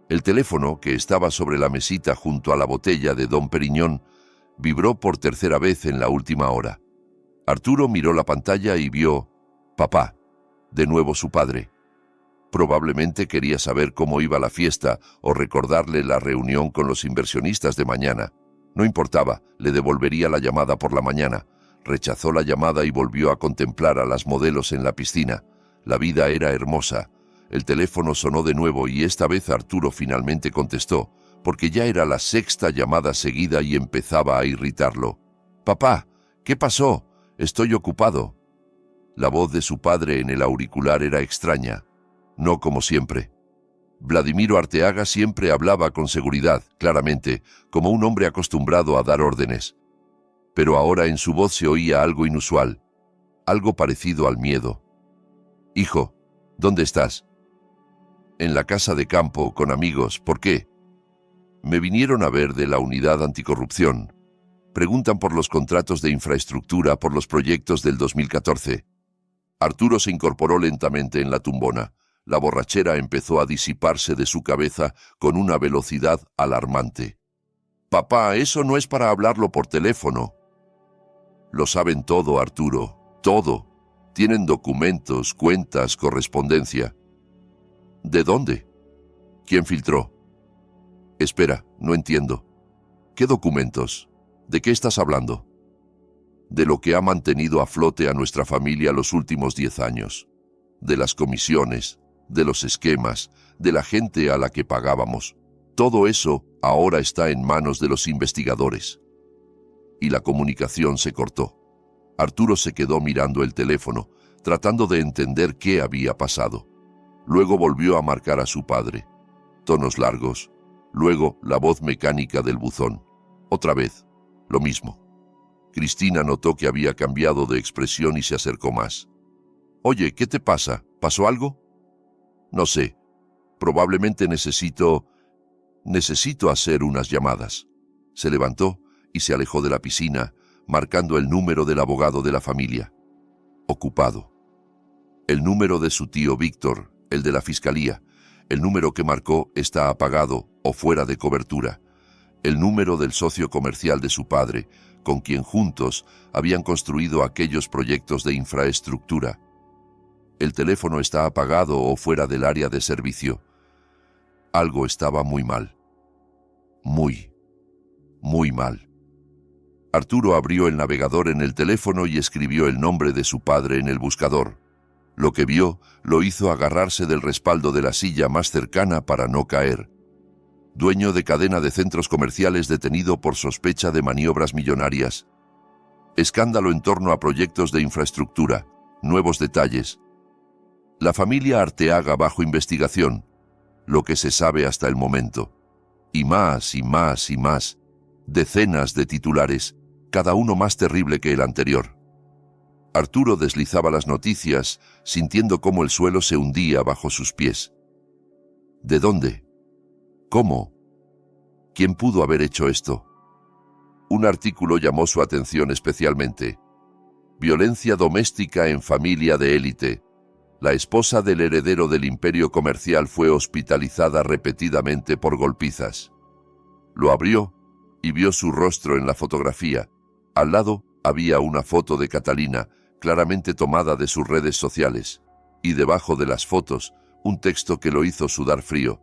El teléfono, que estaba sobre la mesita junto a la botella de Dom Periñón, vibró por tercera vez en la última hora. Arturo miró la pantalla y vio «Papá», de nuevo su padre. Probablemente quería saber cómo iba la fiesta o recordarle la reunión con los inversionistas de mañana. No importaba, le devolvería la llamada por la mañana. Rechazó la llamada y volvió a contemplar a las modelos en la piscina. La vida era hermosa. El teléfono sonó de nuevo y esta vez Arturo finalmente contestó, porque ya era la sexta llamada seguida y empezaba a irritarlo. «Papá, ¿qué pasó? Estoy ocupado». La voz de su padre en el auricular era extraña. No como siempre. Vladimiro Arteaga siempre hablaba con seguridad, claramente, como un hombre acostumbrado a dar órdenes. Pero ahora en su voz se oía algo inusual, algo parecido al miedo. «Hijo, ¿dónde estás?» En la casa de campo, con amigos. ¿Por qué? Me vinieron a ver de la unidad anticorrupción. Preguntan por los contratos de infraestructura, por los proyectos del 2014. Arturo se incorporó lentamente en la tumbona. La borrachera empezó a disiparse de su cabeza con una velocidad alarmante. Papá, eso no es para hablarlo por teléfono. Lo saben todo, Arturo, todo. Tienen documentos, cuentas, correspondencia. ¿De dónde? ¿Quién filtró? Espera, no entiendo. ¿Qué documentos? ¿De qué estás hablando? De lo que ha mantenido a flote a nuestra familia los últimos 10 años. De las comisiones, de los esquemas, de la gente a la que pagábamos. Todo eso ahora está en manos de los investigadores. Y la comunicación se cortó. Arturo se quedó mirando el teléfono, tratando de entender qué había pasado. Luego volvió a marcar a su padre. Tonos largos. Luego la voz mecánica del buzón. Otra vez, lo mismo. Cristina notó que había cambiado de expresión y se acercó más. Oye, ¿qué te pasa? ¿Pasó algo? No sé. Probablemente necesito hacer unas llamadas. Se levantó y se alejó de la piscina, marcando el número del abogado de la familia. Ocupado. El número de su tío Víctor, el de la fiscalía. El número que marcó está apagado o fuera de cobertura. El número del socio comercial de su padre, con quien juntos habían construido aquellos proyectos de infraestructura. El teléfono está apagado o fuera del área de servicio. Algo estaba muy mal. Muy mal. Arturo abrió el navegador en el teléfono y escribió el nombre de su padre en el buscador. Lo que vio lo hizo agarrarse del respaldo de la silla más cercana para no caer. Dueño de cadena de centros comerciales detenido por sospecha de maniobras millonarias. Escándalo en torno a proyectos de infraestructura. Nuevos detalles. La familia Arteaga bajo investigación. Lo que se sabe hasta el momento. Y más, y más, y más. Decenas de titulares, cada uno más terrible que el anterior. Arturo deslizaba las noticias, sintiendo cómo el suelo se hundía bajo sus pies. ¿De dónde? ¿Cómo? ¿Quién pudo haber hecho esto? Un artículo llamó su atención especialmente. Violencia doméstica en familia de élite. La esposa del heredero del imperio comercial fue hospitalizada repetidamente por golpizas. Lo abrió y vio su rostro en la fotografía. Al lado había una foto de Catalina, claramente tomada de sus redes sociales, y debajo de las fotos, un texto que lo hizo sudar frío.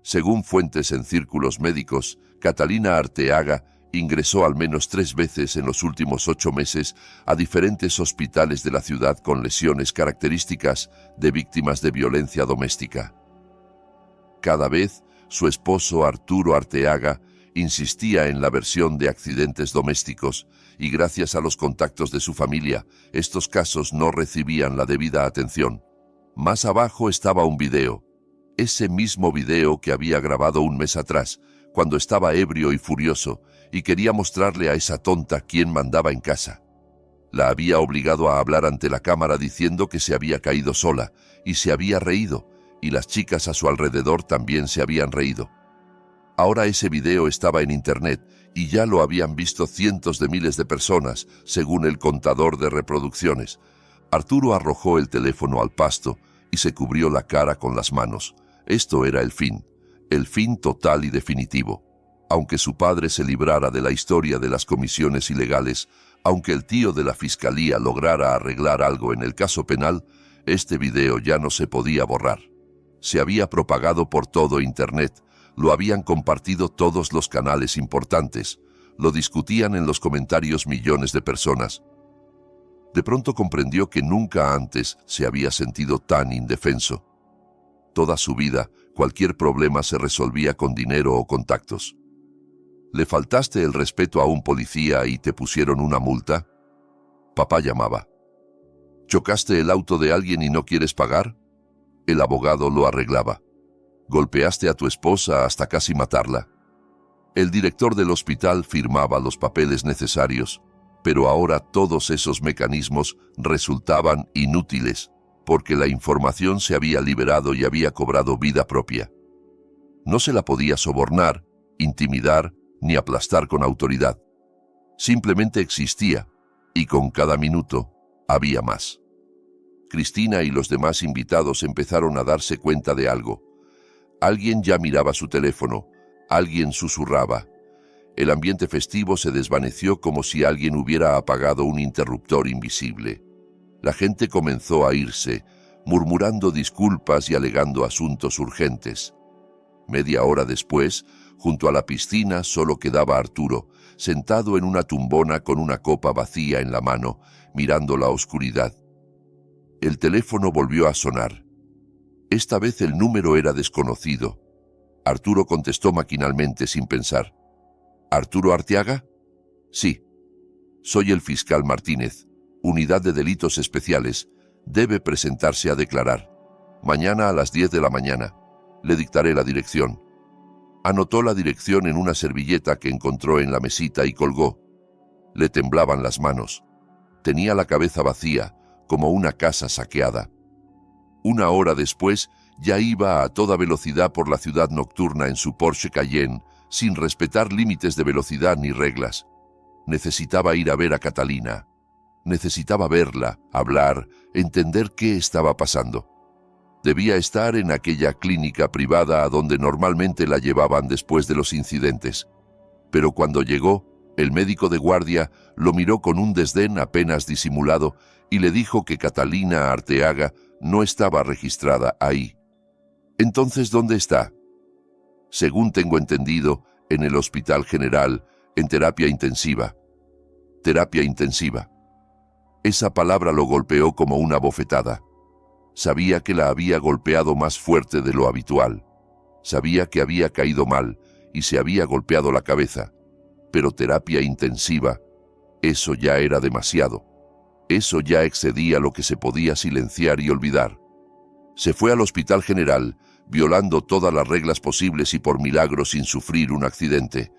Según fuentes en círculos médicos, Catalina Arteaga ingresó al menos 3 veces en los últimos 8 meses a diferentes hospitales de la ciudad con lesiones características de víctimas de violencia doméstica. Cada vez, su esposo Arturo Arteaga insistía en la versión de accidentes domésticos y gracias a los contactos de su familia, estos casos no recibían la debida atención. Más abajo estaba un video. Ese mismo video que había grabado un mes atrás, cuando estaba ebrio y furioso, y quería mostrarle a esa tonta quién mandaba en casa. La había obligado a hablar ante la cámara diciendo que se había caído sola, y se había reído, y las chicas a su alrededor también se habían reído. Ahora ese video estaba en internet, y ya lo habían visto cientos de miles de personas, según el contador de reproducciones. Arturo arrojó el teléfono al pasto, y se cubrió la cara con las manos. Esto era el fin total y definitivo. Aunque su padre se librara de la historia de las comisiones ilegales, aunque el tío de la fiscalía lograra arreglar algo en el caso penal, este video ya no se podía borrar. Se había propagado por todo Internet, lo habían compartido todos los canales importantes, lo discutían en los comentarios millones de personas. De pronto comprendió que nunca antes se había sentido tan indefenso. Toda su vida, cualquier problema se resolvía con dinero o contactos. ¿Le faltaste el respeto a un policía y te pusieron una multa? Papá llamaba. ¿Chocaste el auto de alguien y no quieres pagar? El abogado lo arreglaba. ¿Golpeaste a tu esposa hasta casi matarla? El director del hospital firmaba los papeles necesarios, pero ahora todos esos mecanismos resultaban inútiles, porque la información se había liberado y había cobrado vida propia. No se la podía sobornar, intimidar ni aplastar con autoridad. Simplemente existía, y con cada minuto había más. Cristina y los demás invitados empezaron a darse cuenta de algo. Alguien ya miraba su teléfono, alguien susurraba. El ambiente festivo se desvaneció como si alguien hubiera apagado un interruptor invisible. La gente comenzó a irse, murmurando disculpas y alegando asuntos urgentes. Media hora después, junto a la piscina, solo quedaba Arturo, sentado en una tumbona con una copa vacía en la mano, mirando la oscuridad. El teléfono volvió a sonar. Esta vez el número era desconocido. Arturo contestó maquinalmente sin pensar. ¿Arturo Arteaga? Sí. Soy el fiscal Martínez, Unidad de Delitos Especiales. Debe presentarse a declarar. Mañana a las 10 de la mañana. Le dictaré la dirección. Anotó la dirección en una servilleta que encontró en la mesita y colgó. Le temblaban las manos. Tenía la cabeza vacía, como una casa saqueada. Una hora después, ya iba a toda velocidad por la ciudad nocturna en su Porsche Cayenne, sin respetar límites de velocidad ni reglas. Necesitaba ir a ver a Catalina. Necesitaba verla, hablar, entender qué estaba pasando. Debía estar en aquella clínica privada a donde normalmente la llevaban después de los incidentes. Pero cuando llegó, el médico de guardia lo miró con un desdén apenas disimulado y le dijo que Catalina Arteaga no estaba registrada ahí. Entonces, ¿dónde está? Según tengo entendido, en el Hospital General, en terapia intensiva. Terapia intensiva. Esa palabra lo golpeó como una bofetada. Sabía que la había golpeado más fuerte de lo habitual. Sabía que había caído mal y se había golpeado la cabeza. Pero terapia intensiva, eso ya era demasiado. Eso ya excedía lo que se podía silenciar y olvidar. Se fue al Hospital General, violando todas las reglas posibles y por milagro sin sufrir un accidente.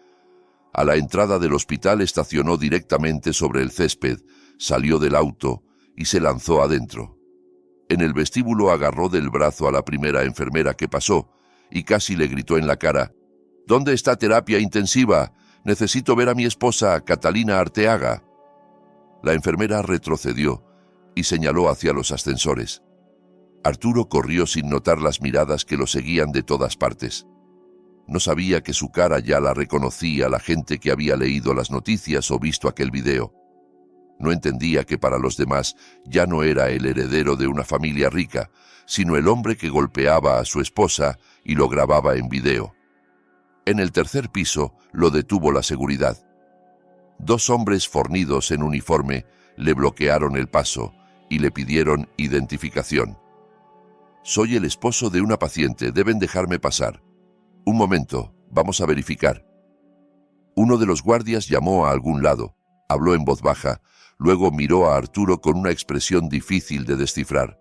A la entrada del hospital estacionó directamente sobre el césped, salió del auto y se lanzó adentro. En el vestíbulo agarró del brazo a la primera enfermera que pasó y casi le gritó en la cara: «¿Dónde está terapia intensiva? Necesito ver a mi esposa, Catalina Arteaga». La enfermera retrocedió y señaló hacia los ascensores. Arturo corrió sin notar las miradas que lo seguían de todas partes. No sabía que su cara ya la reconocía la gente que había leído las noticias o visto aquel video. No entendía que para los demás ya no era el heredero de una familia rica, sino el hombre que golpeaba a su esposa y lo grababa en video. En el tercer piso lo detuvo la seguridad. 2 hombres fornidos en uniforme le bloquearon el paso y le pidieron identificación. «Soy el esposo de una paciente, deben dejarme pasar». «Un momento, vamos a verificar». Uno de los guardias llamó a algún lado, habló en voz baja, luego miró a Arturo con una expresión difícil de descifrar.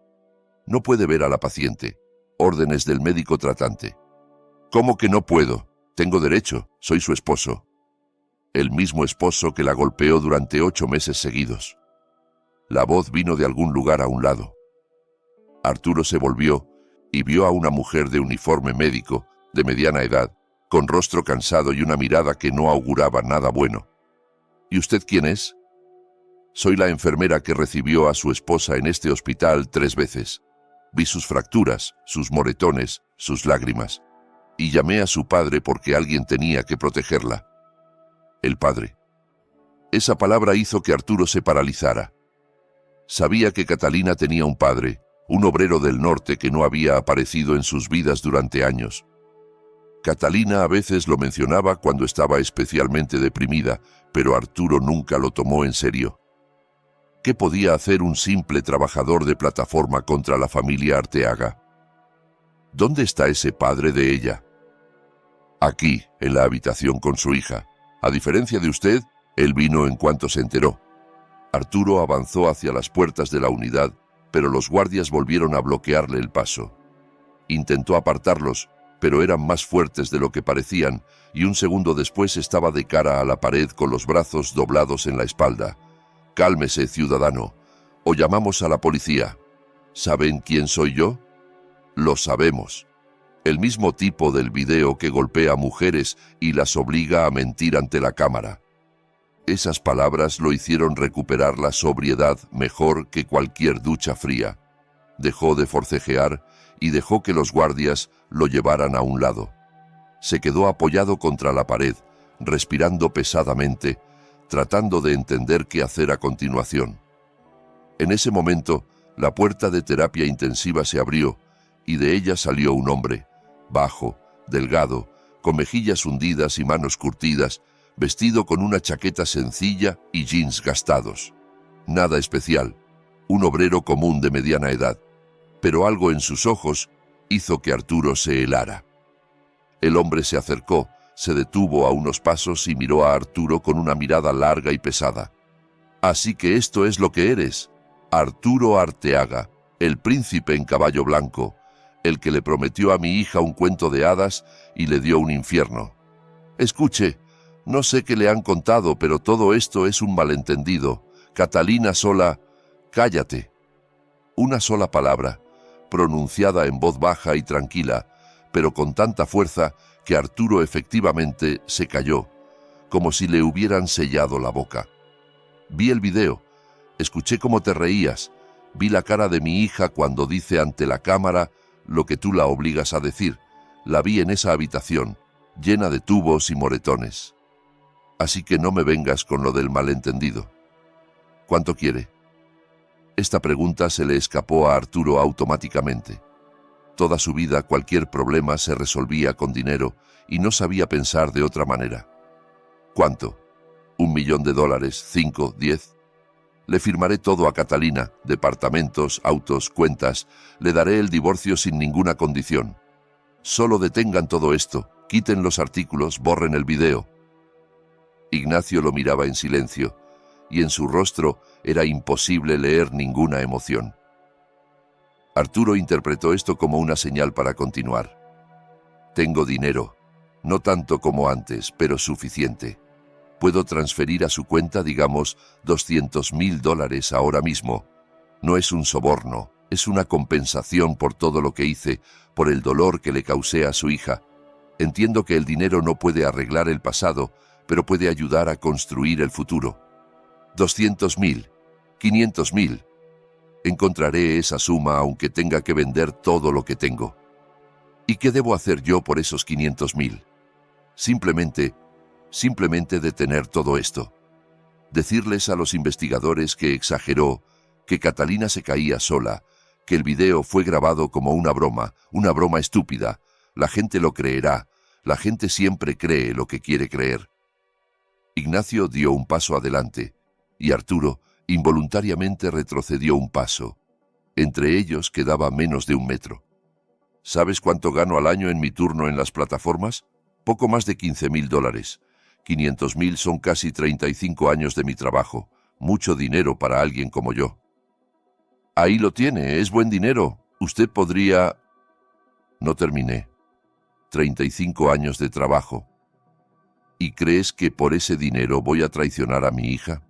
«No puede ver a la paciente. Órdenes del médico tratante». «¿Cómo que no puedo? Tengo derecho, soy su esposo». El mismo esposo que la golpeó durante 8 meses seguidos. La voz vino de algún lugar a un lado. Arturo se volvió y vio a una mujer de uniforme médico, de mediana edad, con rostro cansado y una mirada que no auguraba nada bueno. «¿Y usted quién es?» «Soy la enfermera que recibió a su esposa en este hospital 3 veces. Vi sus fracturas, sus moretones, sus lágrimas. Y llamé a su padre porque alguien tenía que protegerla». El padre. Esa palabra hizo que Arturo se paralizara. Sabía que Catalina tenía un padre, un obrero del norte que no había aparecido en sus vidas durante años. Catalina a veces lo mencionaba cuando estaba especialmente deprimida, pero Arturo nunca lo tomó en serio. ¿Qué podía hacer un simple trabajador de plataforma contra la familia Arteaga? ¿Dónde está ese padre de ella? Aquí, en la habitación con su hija. A diferencia de usted, él vino en cuanto se enteró. Arturo avanzó hacia las puertas de la unidad, pero los guardias volvieron a bloquearle el paso. Intentó apartarlos, pero eran más fuertes de lo que parecían, y un segundo después estaba de cara a la pared con los brazos doblados en la espalda. «Cálmese, ciudadano, o llamamos a la policía». ¿Saben quién soy yo? Lo sabemos. El mismo tipo del video que golpea a mujeres y las obliga a mentir ante la cámara. Esas palabras lo hicieron recuperar la sobriedad mejor que cualquier ducha fría. Dejó de forcejear y dejó que los guardias lo llevaran a un lado. Se quedó apoyado contra la pared, respirando pesadamente, tratando de entender qué hacer a continuación. En ese momento, la puerta de terapia intensiva se abrió y de ella salió un hombre, bajo, delgado, con mejillas hundidas y manos curtidas, vestido con una chaqueta sencilla y jeans gastados. Nada especial, un obrero común de mediana edad, pero algo en sus ojos hizo que Arturo se helara. El hombre se acercó, se detuvo a unos pasos y miró a Arturo con una mirada larga y pesada. «Así que esto es lo que eres, Arturo Arteaga, el príncipe en caballo blanco, el que le prometió a mi hija un cuento de hadas y le dio un infierno. Escuche, no sé qué le han contado, pero todo esto es un malentendido. Catalina sola, cállate». Una sola palabra, pronunciada en voz baja y tranquila, pero con tanta fuerza que Arturo efectivamente se cayó, como si le hubieran sellado la boca. Vi el video, escuché cómo te reías, vi la cara de mi hija cuando dice ante la cámara lo que tú la obligas a decir. La vi en esa habitación, llena de tubos y moretones. Así que no me vengas con lo del malentendido. ¿Cuánto quiere? Esta pregunta se le escapó a Arturo automáticamente. Toda su vida cualquier problema se resolvía con dinero y no sabía pensar de otra manera. ¿Cuánto? $1 millón, 5, 10. Le firmaré todo a Catalina, departamentos, autos, cuentas. Le daré el divorcio sin ninguna condición. Solo detengan todo esto, quiten los artículos, borren el video. Ignacio lo miraba en silencio, y en su rostro era imposible leer ninguna emoción. Arturo interpretó esto como una señal para continuar. Tengo dinero, no tanto como antes, pero suficiente. Puedo transferir a su cuenta, digamos, $200,000 ahora mismo. No es un soborno, es una compensación por todo lo que hice, por el dolor que le causé a su hija. Entiendo que el dinero no puede arreglar el pasado, pero puede ayudar a construir el futuro. 200,000, 500,000. Encontraré esa suma aunque tenga que vender todo lo que tengo. ¿Y qué debo hacer yo por esos 500,000? Simplemente detener todo esto. Decirles a los investigadores que exageró, que Catalina se caía sola, que el video fue grabado como una broma estúpida. La gente lo creerá, la gente siempre cree lo que quiere creer. Ignacio dio un paso adelante, y Arturo involuntariamente retrocedió un paso. Entre ellos quedaba menos de 1 metro. ¿Sabes cuánto gano al año en mi turno en las plataformas? Poco más de $15,000. 500,000 son casi 35 años de mi trabajo. Mucho dinero para alguien como yo. Ahí lo tiene, es buen dinero. Usted podría... No terminé. 35 años de trabajo. ¿Y crees que por ese dinero voy a traicionar a mi hija?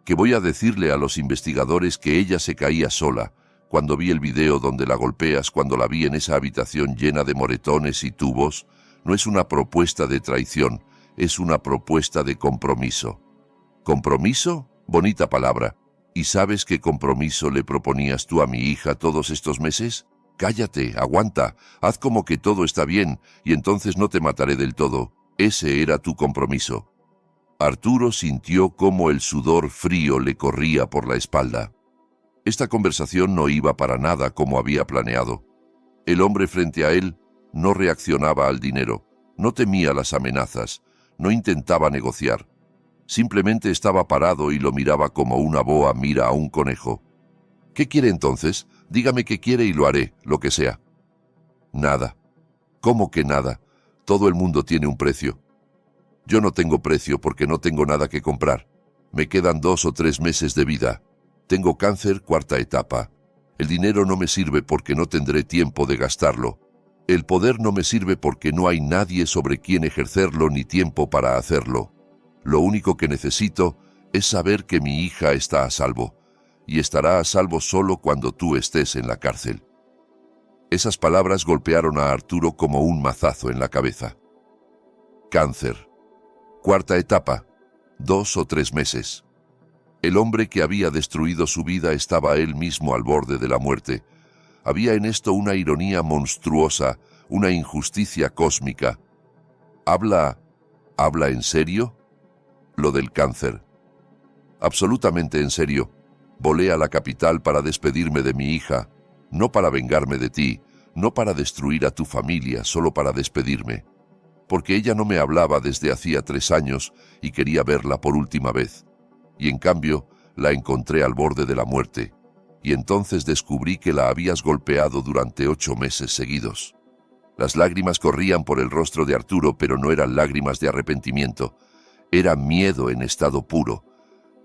¿Que voy a decirle a los investigadores que ella se caía sola cuando vi el video donde la golpeas, cuando la vi en esa habitación llena de moretones y tubos? No es una propuesta de traición, es una propuesta de compromiso. ¿Compromiso? Bonita palabra. ¿Y sabes qué compromiso le proponías tú a mi hija todos estos meses? Cállate, aguanta, haz como que todo está bien y entonces no te mataré del todo. Ese era tu compromiso. Arturo sintió cómo el sudor frío le corría por la espalda. Esta conversación no iba para nada como había planeado. El hombre frente a él no reaccionaba al dinero, no temía las amenazas, no intentaba negociar. Simplemente estaba parado y lo miraba como una boa mira a un conejo. ¿Qué quiere entonces? Dígame qué quiere y lo haré, lo que sea. Nada. ¿Cómo que nada? Todo el mundo tiene un precio. Yo no tengo precio porque no tengo nada que comprar. Me quedan 2 o 3 meses de vida. Tengo cáncer, 4ª etapa. El dinero no me sirve porque no tendré tiempo de gastarlo. El poder no me sirve porque no hay nadie sobre quien ejercerlo ni tiempo para hacerlo. Lo único que necesito es saber que mi hija está a salvo. y estará a salvo solo cuando tú estés en la cárcel. Esas palabras golpearon a Arturo como un mazazo en la cabeza. Cáncer. Cuarta etapa. 2 o 3 meses. El hombre que había destruido su vida estaba él mismo al borde de la muerte. Había en esto una ironía monstruosa, una injusticia cósmica. ¿Habla en serio? Lo del cáncer. Absolutamente en serio. Volé a la capital para despedirme de mi hija, no para vengarme de ti, no para destruir a tu familia, solo para despedirme. Porque ella no me hablaba desde hacía 3 años y quería verla por última vez. Y en cambio, la encontré al borde de la muerte. Y entonces descubrí que la habías golpeado durante 8 meses seguidos. Las lágrimas corrían por el rostro de Arturo, pero no eran lágrimas de arrepentimiento. Era miedo en estado puro.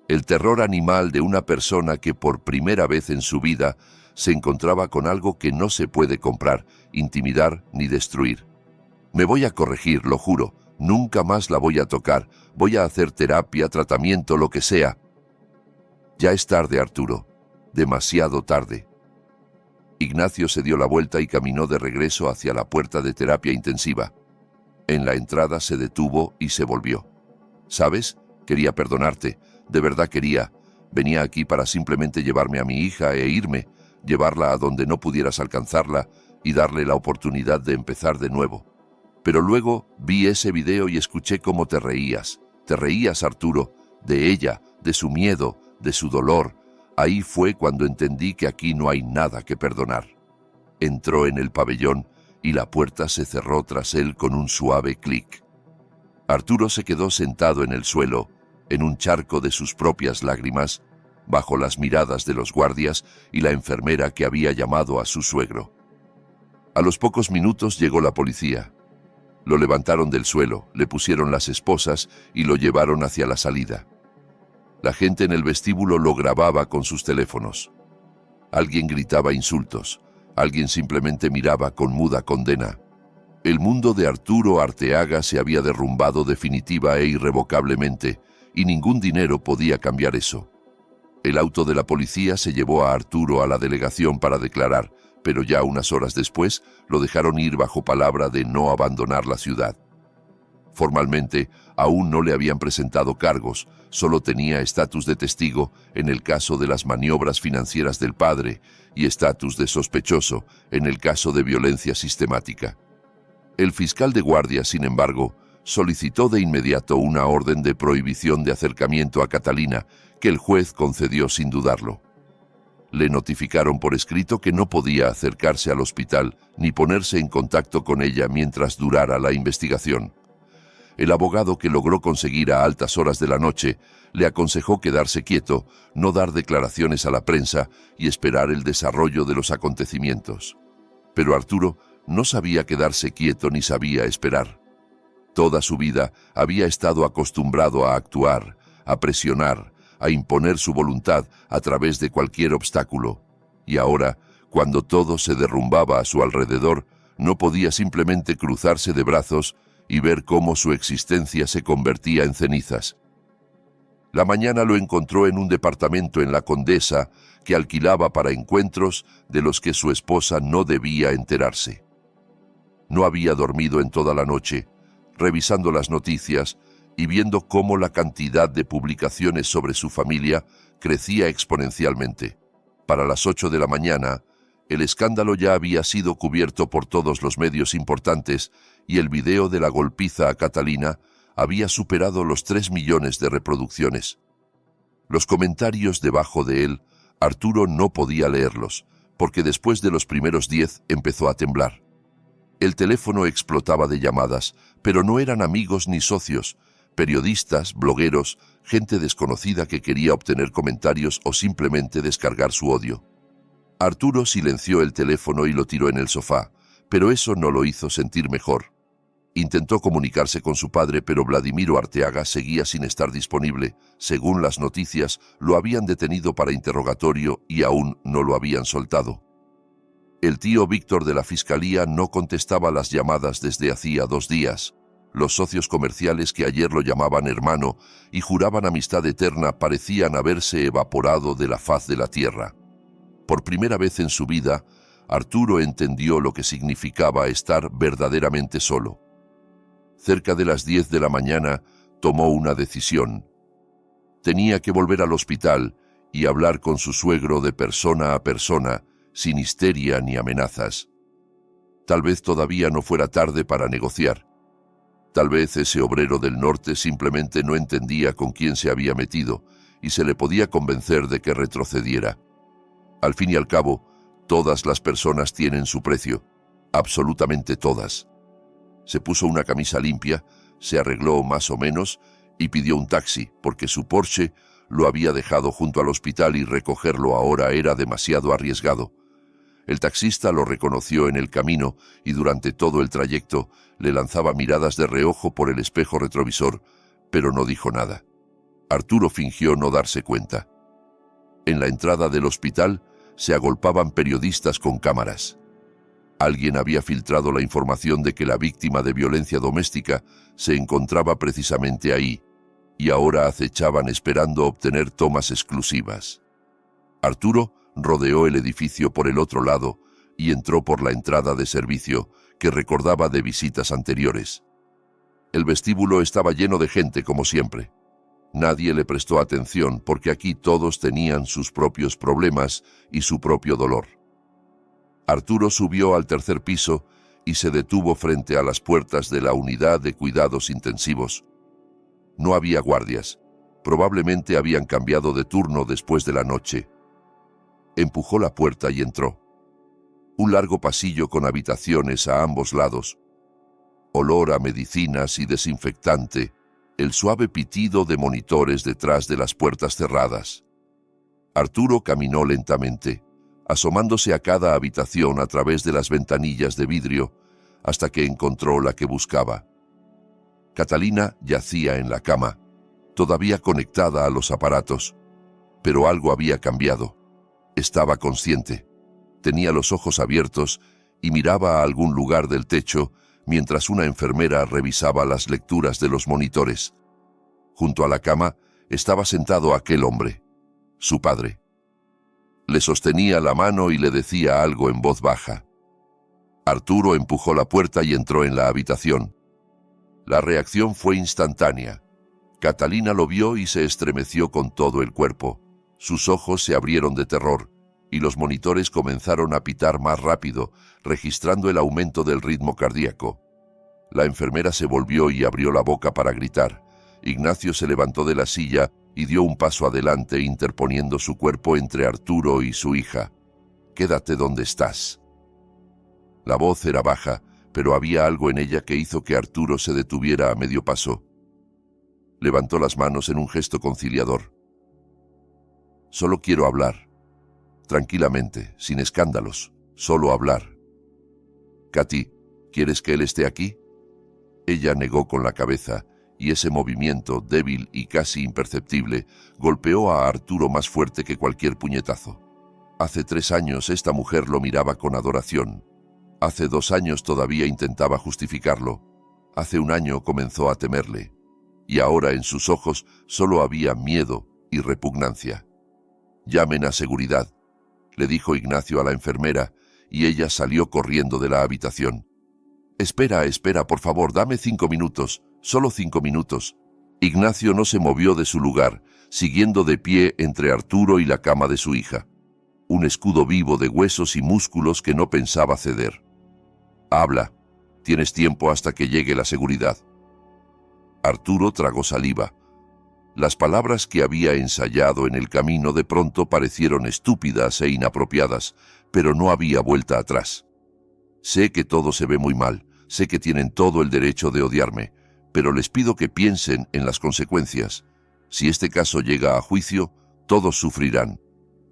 El terror animal de una persona que por primera vez en su vida se encontraba con algo que no se puede comprar, intimidar ni destruir. Me voy a corregir, lo juro. Nunca más la voy a tocar. Voy a hacer terapia, tratamiento, lo que sea. Ya es tarde, Arturo. Demasiado tarde. Ignacio se dio la vuelta y caminó de regreso hacia la puerta de terapia intensiva. En la entrada se detuvo y se volvió. ¿Sabes? Quería perdonarte. De verdad quería. Venía aquí para simplemente llevarme a mi hija e irme, llevarla a donde no pudieras alcanzarla y darle la oportunidad de empezar de nuevo. Pero luego vi ese video y escuché cómo te reías. Te reías, Arturo, de ella, de su miedo, de su dolor. Ahí fue cuando entendí que aquí no hay nada que perdonar. Entró en el pabellón y la puerta se cerró tras él con un suave clic. Arturo se quedó sentado en el suelo, en un charco de sus propias lágrimas, bajo las miradas de los guardias y la enfermera que había llamado a su suegro. A los pocos minutos llegó la policía. Lo levantaron del suelo, le pusieron las esposas y lo llevaron hacia la salida. La gente en el vestíbulo lo grababa con sus teléfonos. Alguien gritaba insultos, alguien simplemente miraba con muda condena. El mundo de Arturo Arteaga se había derrumbado definitiva e irrevocablemente, y ningún dinero podía cambiar eso. El auto de la policía se llevó a Arturo a la delegación para declarar, pero ya unas horas después lo dejaron ir bajo palabra de no abandonar la ciudad. Formalmente, aún no le habían presentado cargos, solo tenía estatus de testigo en el caso de las maniobras financieras del padre y estatus de sospechoso en el caso de violencia sistemática. El fiscal de guardia, sin embargo, solicitó de inmediato una orden de prohibición de acercamiento a Catalina, que el juez concedió sin dudarlo. Le notificaron por escrito que no podía acercarse al hospital ni ponerse en contacto con ella mientras durara la investigación. El abogado que logró conseguir a altas horas de la noche le aconsejó quedarse quieto, no dar declaraciones a la prensa y esperar el desarrollo de los acontecimientos. Pero Arturo no sabía quedarse quieto ni sabía esperar. Toda su vida había estado acostumbrado a actuar, a presionar, a imponer su voluntad a través de cualquier obstáculo. Y ahora, cuando todo se derrumbaba a su alrededor, no podía simplemente cruzarse de brazos y ver cómo su existencia se convertía en cenizas. La mañana lo encontró en un departamento en La Condesa que alquilaba para encuentros de los que su esposa no debía enterarse. No había dormido en toda la noche, revisando las noticias y viendo cómo la cantidad de publicaciones sobre su familia crecía exponencialmente. Para las 8 de la mañana, el escándalo ya había sido cubierto por todos los medios importantes y el video de la golpiza a Catalina había superado los 3 millones de reproducciones. Los comentarios debajo de él, Arturo no podía leerlos, porque después de los primeros 10 empezó a temblar. El teléfono explotaba de llamadas, pero no eran amigos ni socios, periodistas, blogueros, gente desconocida que quería obtener comentarios o simplemente descargar su odio. Arturo silenció el teléfono y lo tiró en el sofá, pero eso no lo hizo sentir mejor. Intentó comunicarse con su padre, pero Vladimiro Arteaga seguía sin estar disponible. Según las noticias, lo habían detenido para interrogatorio y aún no lo habían soltado. El tío Víctor de la fiscalía no contestaba las llamadas desde hacía 2 días. Los socios comerciales que ayer lo llamaban hermano y juraban amistad eterna parecían haberse evaporado de la faz de la tierra. Por primera vez en su vida, Arturo entendió lo que significaba estar verdaderamente solo. Cerca de las 10 de la mañana, tomó una decisión. Tenía que volver al hospital y hablar con su suegro de persona a persona, sin histeria ni amenazas. Tal vez todavía no fuera tarde para negociar. Tal vez ese obrero del norte simplemente no entendía con quién se había metido y se le podía convencer de que retrocediera. Al fin y al cabo, todas las personas tienen su precio, absolutamente todas. Se puso una camisa limpia, se arregló más o menos y pidió un taxi, porque su Porsche lo había dejado junto al hospital y recogerlo ahora era demasiado arriesgado. El taxista lo reconoció en el camino y durante todo el trayecto le lanzaba miradas de reojo por el espejo retrovisor, pero no dijo nada. Arturo fingió no darse cuenta. En la entrada del hospital se agolpaban periodistas con cámaras. Alguien había filtrado la información de que la víctima de violencia doméstica se encontraba precisamente ahí, y ahora acechaban esperando obtener tomas exclusivas. Arturo rodeó el edificio por el otro lado y entró por la entrada de servicio, que recordaba de visitas anteriores. El vestíbulo estaba lleno de gente como siempre. Nadie le prestó atención porque aquí todos tenían sus propios problemas y su propio dolor. Arturo subió al tercer piso y se detuvo frente a las puertas de la unidad de cuidados intensivos. No había guardias. Probablemente habían cambiado de turno después de la noche. Empujó la puerta y entró. Un largo pasillo con habitaciones a ambos lados. Olor a medicinas y desinfectante, el suave pitido de monitores detrás de las puertas cerradas. Arturo caminó lentamente, asomándose a cada habitación a través de las ventanillas de vidrio, hasta que encontró la que buscaba. Catalina yacía en la cama, todavía conectada a los aparatos, pero algo había cambiado. Estaba consciente. Tenía los ojos abiertos y miraba a algún lugar del techo mientras una enfermera revisaba las lecturas de los monitores. Junto a la cama estaba sentado aquel hombre, su padre. Le sostenía la mano y le decía algo en voz baja. Arturo empujó la puerta y entró en la habitación. La reacción fue instantánea. Catalina lo vio y se estremeció con todo el cuerpo. Sus ojos se abrieron de terror y los monitores comenzaron a pitar más rápido, registrando el aumento del ritmo cardíaco. La enfermera se volvió y abrió la boca para gritar. Ignacio se levantó de la silla y dio un paso adelante, interponiendo su cuerpo entre Arturo y su hija. «Quédate donde estás». La voz era baja, pero había algo en ella que hizo que Arturo se detuviera a medio paso. Levantó las manos en un gesto conciliador. «Solo quiero hablar. Tranquilamente, sin escándalos, solo hablar». «Katy, ¿quieres que él esté aquí?» Ella negó con la cabeza, y ese movimiento, débil y casi imperceptible, golpeó a Arturo más fuerte que cualquier puñetazo. Hace 3 años esta mujer lo miraba con adoración. Hace 2 años todavía intentaba justificarlo. Hace 1 año comenzó a temerle. Y ahora en sus ojos solo había miedo y repugnancia. «Llamen a seguridad», le dijo Ignacio a la enfermera, y ella salió corriendo de la habitación. «Espera, por favor, dame 5 minutos, solo 5 minutos». Ignacio no se movió de su lugar, siguiendo de pie entre Arturo y la cama de su hija. Un escudo vivo de huesos y músculos que no pensaba ceder. «Habla, tienes tiempo hasta que llegue la seguridad». Arturo tragó saliva. Las palabras que había ensayado en el camino de pronto parecieron estúpidas e inapropiadas, pero no había vuelta atrás. «Sé que todo se ve muy mal, sé que tienen todo el derecho de odiarme, pero les pido que piensen en las consecuencias. Si este caso llega a juicio, todos sufrirán.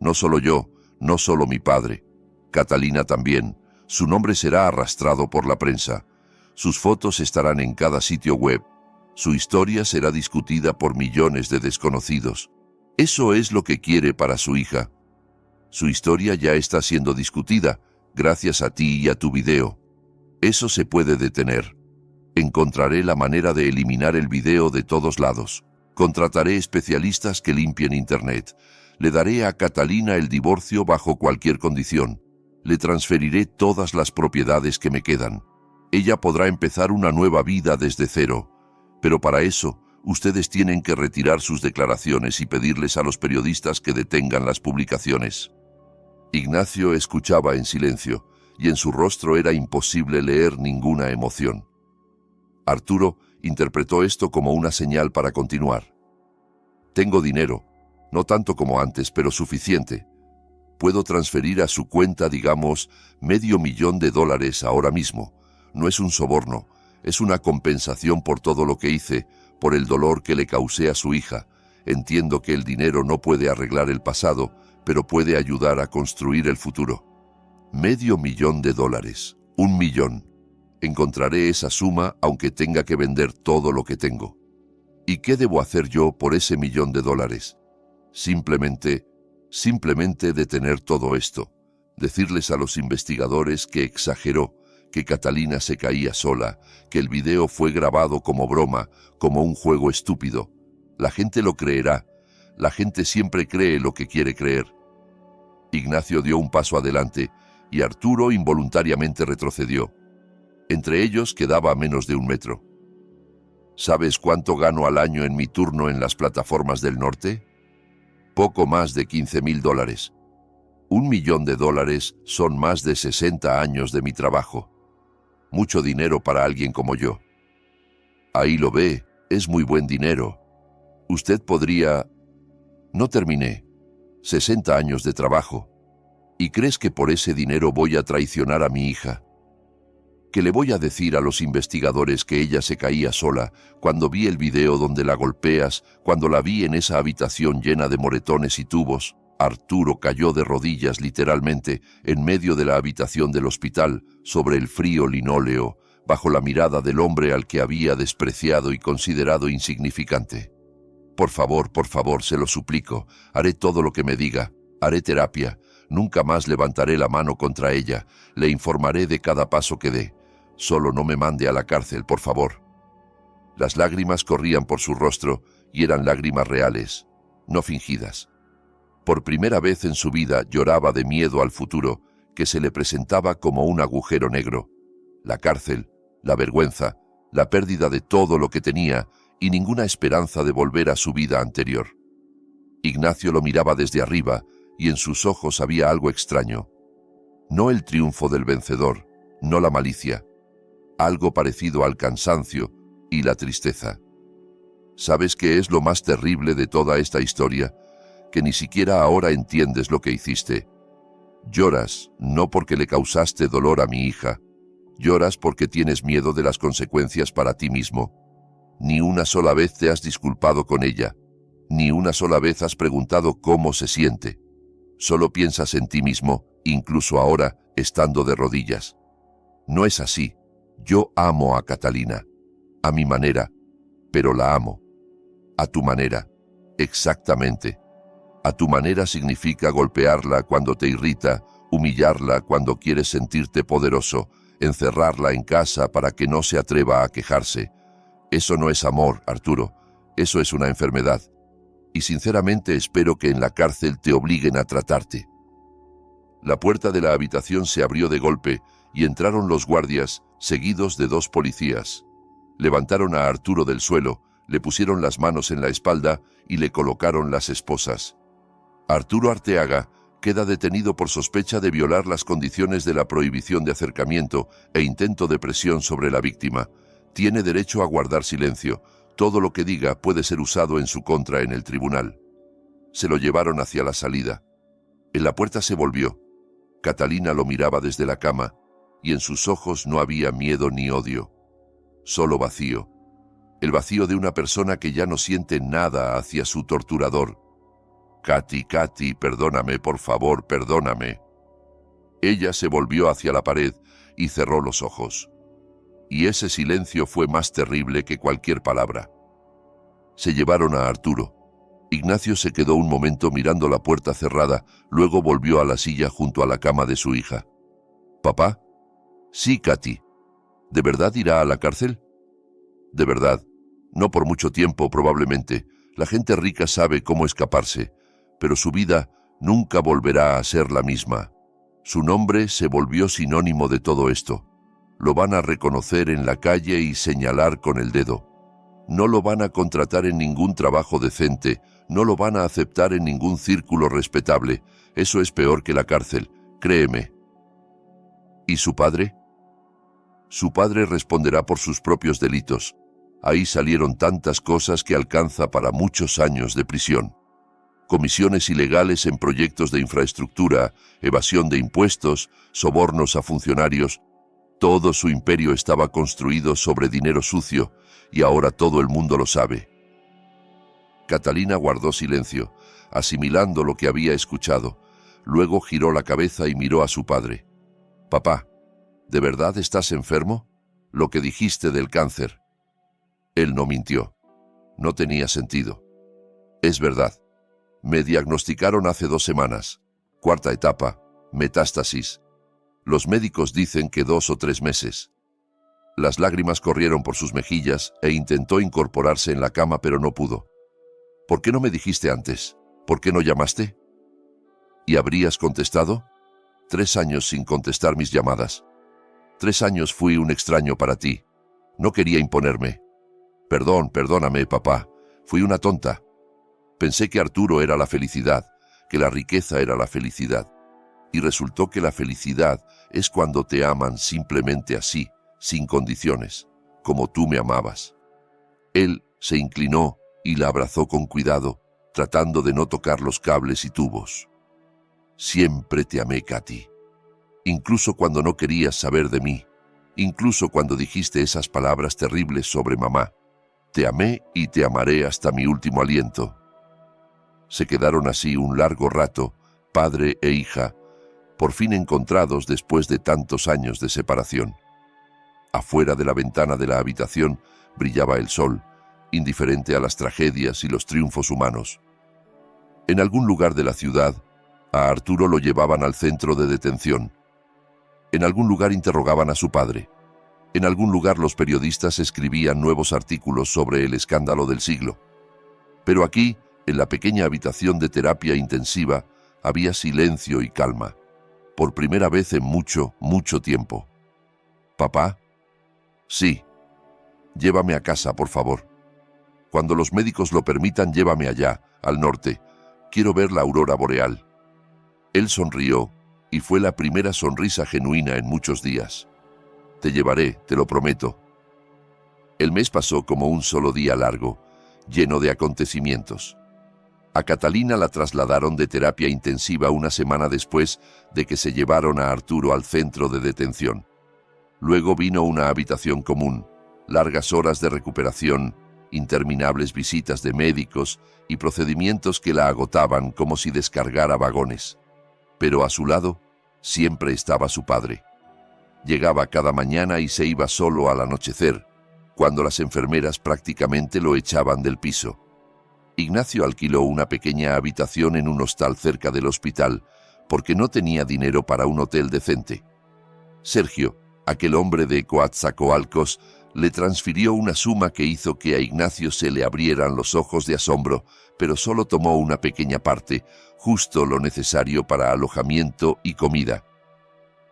No solo yo, no solo mi padre. Catalina también. Su nombre será arrastrado por la prensa. Sus fotos estarán en cada sitio web. Su historia será discutida por millones de desconocidos. Eso es lo que quiere para su hija. Su historia ya está siendo discutida, gracias a ti y a tu video. Eso se puede detener. Encontraré la manera de eliminar el video de todos lados. Contrataré especialistas que limpien Internet. Le daré a Catalina el divorcio bajo cualquier condición. Le transferiré todas las propiedades que me quedan. Ella podrá empezar una nueva vida desde cero. Pero para eso, ustedes tienen que retirar sus declaraciones y pedirles a los periodistas que detengan las publicaciones. Ignacio escuchaba en silencio, y en su rostro era imposible leer ninguna emoción. Arturo interpretó esto como una señal para continuar. Tengo dinero, no tanto como antes, pero suficiente. Puedo transferir a su cuenta, digamos, $500,000 ahora mismo. No es un soborno, es una compensación por todo lo que hice, por el dolor que le causé a su hija. Entiendo que el dinero no puede arreglar el pasado, pero puede ayudar a construir el futuro. $500,000, $1 millón. Encontraré esa suma aunque tenga que vender todo lo que tengo. ¿Y qué debo hacer yo por ese $1 millón? Simplemente detener todo esto. Decirles a los investigadores que exageró, que Catalina se caía sola, que el video fue grabado como broma, como un juego estúpido. La gente lo creerá. La gente siempre cree lo que quiere creer. Ignacio dio un paso adelante y Arturo involuntariamente retrocedió. Entre ellos quedaba a menos de 1 metro. ¿Sabes cuánto gano al año en mi turno en las plataformas del norte? Poco más de $15,000. $1 millón son más de 60 años de mi trabajo. Mucho dinero para alguien como yo. Ahí lo ve, es muy buen dinero. Usted podría... No terminé. 60 años de trabajo. ¿Y crees que por ese dinero voy a traicionar a mi hija? ¿Qué le voy a decir a los investigadores que ella se caía sola cuando vi el video donde la golpeas, cuando la vi en esa habitación llena de moretones y tubos? Arturo cayó de rodillas literalmente en medio de la habitación del hospital, sobre el frío linóleo, bajo la mirada del hombre al que había despreciado y considerado insignificante. Por favor, se lo suplico, haré todo lo que me diga, haré terapia, nunca más levantaré la mano contra ella, le informaré de cada paso que dé. Solo no me mande a la cárcel, por favor. Las lágrimas corrían por su rostro y eran lágrimas reales, no fingidas. Por primera vez en su vida lloraba de miedo al futuro, que se le presentaba como un agujero negro. La cárcel, la vergüenza, la pérdida de todo lo que tenía y ninguna esperanza de volver a su vida anterior. Ignacio lo miraba desde arriba y en sus ojos había algo extraño. No el triunfo del vencedor, no la malicia. Algo parecido al cansancio y la tristeza. ¿Sabes qué es lo más terrible de toda esta historia? Que ni siquiera ahora entiendes lo que hiciste. Lloras, no porque le causaste dolor a mi hija. Lloras porque tienes miedo de las consecuencias para ti mismo. Ni una sola vez te has disculpado con ella. Ni una sola vez has preguntado cómo se siente. Solo piensas en ti mismo, incluso ahora, estando de rodillas. No es así. Yo amo a Catalina. A mi manera. Pero la amo. A tu manera. Exactamente. A tu manera significa golpearla cuando te irrita, humillarla cuando quieres sentirte poderoso, encerrarla en casa para que no se atreva a quejarse. Eso no es amor, Arturo. Eso es una enfermedad. Y sinceramente espero que en la cárcel te obliguen a tratarte. La puerta de la habitación se abrió de golpe y entraron los guardias, seguidos de 2 policías. Levantaron a Arturo del suelo, le pusieron las manos en la espalda y le colocaron las esposas. Arturo Arteaga queda detenido por sospecha de violar las condiciones de la prohibición de acercamiento e intento de presión sobre la víctima. Tiene derecho a guardar silencio. Todo lo que diga puede ser usado en su contra en el tribunal. Se lo llevaron hacia la salida. En la puerta se volvió. Catalina lo miraba desde la cama, y en sus ojos no había miedo ni odio. Solo vacío. El vacío de una persona que ya no siente nada hacia su torturador. Katy, perdóname, por favor, perdóname. Ella se volvió hacia la pared y cerró los ojos. Y ese silencio fue más terrible que cualquier palabra. Se llevaron a Arturo. Ignacio se quedó un momento mirando la puerta cerrada, luego volvió a la silla junto a la cama de su hija. ¿Papá? Sí, Katy. ¿De verdad irá a la cárcel? De verdad, no por mucho tiempo probablemente. La gente rica sabe cómo escaparse, pero su vida nunca volverá a ser la misma. Su nombre se volvió sinónimo de todo esto. Lo van a reconocer en la calle y señalar con el dedo. No lo van a contratar en ningún trabajo decente, no lo van a aceptar en ningún círculo respetable. Eso es peor que la cárcel, créeme. ¿Y su padre? Su padre responderá por sus propios delitos. Ahí salieron tantas cosas que alcanza para muchos años de prisión. Comisiones ilegales en proyectos de infraestructura, evasión de impuestos, sobornos a funcionarios. Todo su imperio estaba construido sobre dinero sucio y ahora todo el mundo lo sabe. Catalina guardó silencio, asimilando lo que había escuchado. Luego giró la cabeza y miró a su padre. «Papá, ¿de verdad estás enfermo? Lo que dijiste del cáncer». Él no mintió. No tenía sentido. «Es verdad. Me diagnosticaron hace 2 semanas. 4ª etapa, metástasis. Los médicos dicen que 2 o 3 meses». Las lágrimas corrieron por sus mejillas e intentó incorporarse en la cama, pero no pudo. «¿Por qué no me dijiste antes? ¿Por qué no llamaste?» «¿Y habrías contestado?» 3 años sin contestar mis llamadas. 3 años fui un extraño para ti. No quería imponerme. Perdóname, papá. Fui una tonta. Pensé que Arturo era la felicidad, que la riqueza era la felicidad. Y resultó que la felicidad es cuando te aman simplemente así, sin condiciones, como tú me amabas». Él se inclinó y la abrazó con cuidado, tratando de no tocar los cables y tubos. «Siempre te amé, Katy. Incluso cuando no querías saber de mí, incluso cuando dijiste esas palabras terribles sobre mamá. Te amé y te amaré hasta mi último aliento». Se quedaron así un largo rato, padre e hija, por fin encontrados después de tantos años de separación. Afuera de la ventana de la habitación brillaba el sol, indiferente a las tragedias y los triunfos humanos. En algún lugar de la ciudad, a Arturo lo llevaban al centro de detención. En algún lugar interrogaban a su padre. En algún lugar los periodistas escribían nuevos artículos sobre el escándalo del siglo. Pero aquí, en la pequeña habitación de terapia intensiva, había silencio y calma. Por primera vez en mucho, mucho tiempo. «¿Papá?» «Sí. Llévame a casa, por favor. Cuando los médicos lo permitan, llévame allá, al norte. Quiero ver la aurora boreal». Él sonrió, y fue la primera sonrisa genuina en muchos días. «Te llevaré, te lo prometo». El mes pasó como un solo día largo, lleno de acontecimientos. A Catalina la trasladaron de terapia intensiva 1 semana después de que se llevaron a Arturo al centro de detención. Luego vino una habitación común, largas horas de recuperación, interminables visitas de médicos y procedimientos que la agotaban como si descargara vagones. Pero a su lado siempre estaba su padre. Llegaba cada mañana y se iba solo al anochecer, cuando las enfermeras prácticamente lo echaban del piso. Ignacio alquiló una pequeña habitación en un hostal cerca del hospital, porque no tenía dinero para un hotel decente. Sergio, aquel hombre de Coatzacoalcos, le transfirió una suma que hizo que a Ignacio se le abrieran los ojos de asombro, pero solo tomó una pequeña parte, justo lo necesario para alojamiento y comida.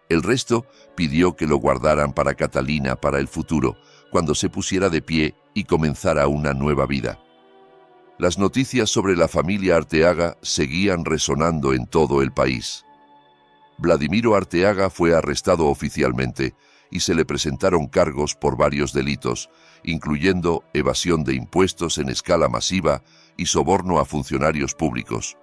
El resto pidió que lo guardaran para Catalina para el futuro, cuando se pusiera de pie y comenzara una nueva vida. Las noticias sobre la familia Arteaga seguían resonando en todo el país. Vladimiro Arteaga fue arrestado oficialmente y se le presentaron cargos por varios delitos, incluyendo evasión de impuestos en escala masiva y soborno a funcionarios públicos.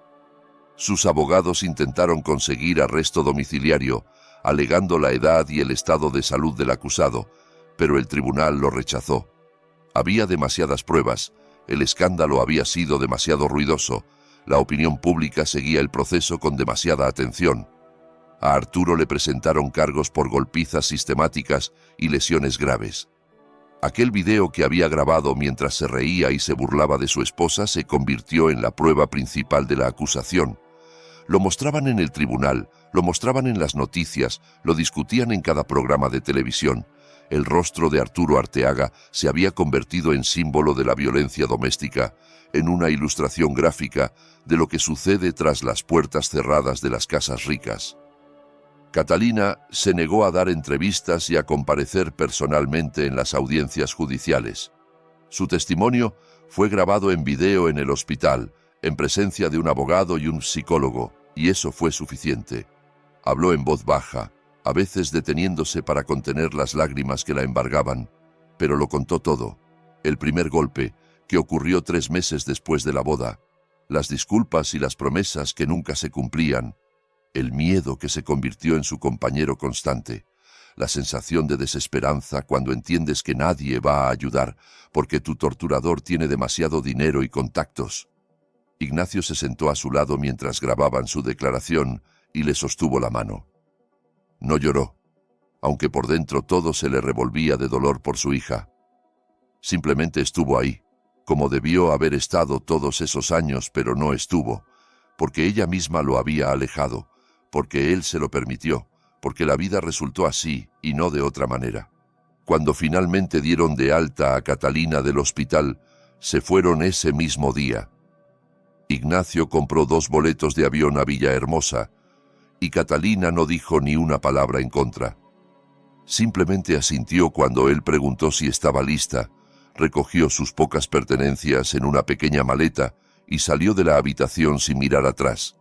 Sus abogados intentaron conseguir arresto domiciliario, alegando la edad y el estado de salud del acusado, pero el tribunal lo rechazó. Había demasiadas pruebas, el escándalo había sido demasiado ruidoso, la opinión pública seguía el proceso con demasiada atención. A Arturo le presentaron cargos por golpizas sistemáticas y lesiones graves. Aquel video que había grabado mientras se reía y se burlaba de su esposa se convirtió en la prueba principal de la acusación. Lo mostraban en el tribunal, lo mostraban en las noticias, lo discutían en cada programa de televisión. El rostro de Arturo Arteaga se había convertido en símbolo de la violencia doméstica, en una ilustración gráfica de lo que sucede tras las puertas cerradas de las casas ricas. Catalina se negó a dar entrevistas y a comparecer personalmente en las audiencias judiciales. Su testimonio fue grabado en video en el hospital, en presencia de un abogado y un psicólogo, y eso fue suficiente. Habló en voz baja, a veces deteniéndose para contener las lágrimas que la embargaban, pero lo contó todo. El primer golpe, que ocurrió 3 meses después de la boda, las disculpas y las promesas que nunca se cumplían, el miedo que se convirtió en su compañero constante, la sensación de desesperanza cuando entiendes que nadie va a ayudar porque tu torturador tiene demasiado dinero y contactos. Ignacio se sentó a su lado mientras grababan su declaración y le sostuvo la mano. No lloró, aunque por dentro todo se le revolvía de dolor por su hija. Simplemente estuvo ahí, como debió haber estado todos esos años, pero no estuvo, porque ella misma lo había alejado, porque él se lo permitió, porque la vida resultó así y no de otra manera. Cuando finalmente dieron de alta a Catalina del hospital, se fueron ese mismo día. Ignacio compró 2 boletos de avión a Villahermosa, y Catalina no dijo ni una palabra en contra. Simplemente asintió cuando él preguntó si estaba lista, recogió sus pocas pertenencias en una pequeña maleta y salió de la habitación sin mirar atrás.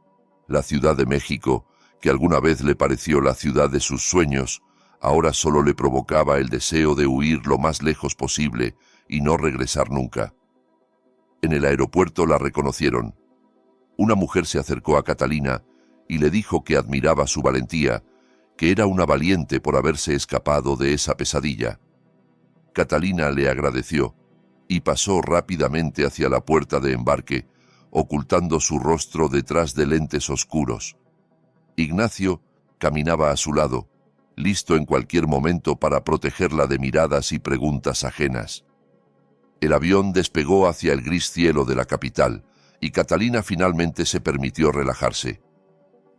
La Ciudad de México, que alguna vez le pareció la ciudad de sus sueños, ahora solo le provocaba el deseo de huir lo más lejos posible y no regresar nunca. En el aeropuerto la reconocieron. Una mujer se acercó a Catalina y le dijo que admiraba su valentía, que era una valiente por haberse escapado de esa pesadilla. Catalina le agradeció y pasó rápidamente hacia la puerta de embarque, ocultando su rostro detrás de lentes oscuros. Ignacio caminaba a su lado, listo en cualquier momento para protegerla de miradas y preguntas ajenas. El avión despegó hacia el gris cielo de la capital, y Catalina finalmente se permitió relajarse.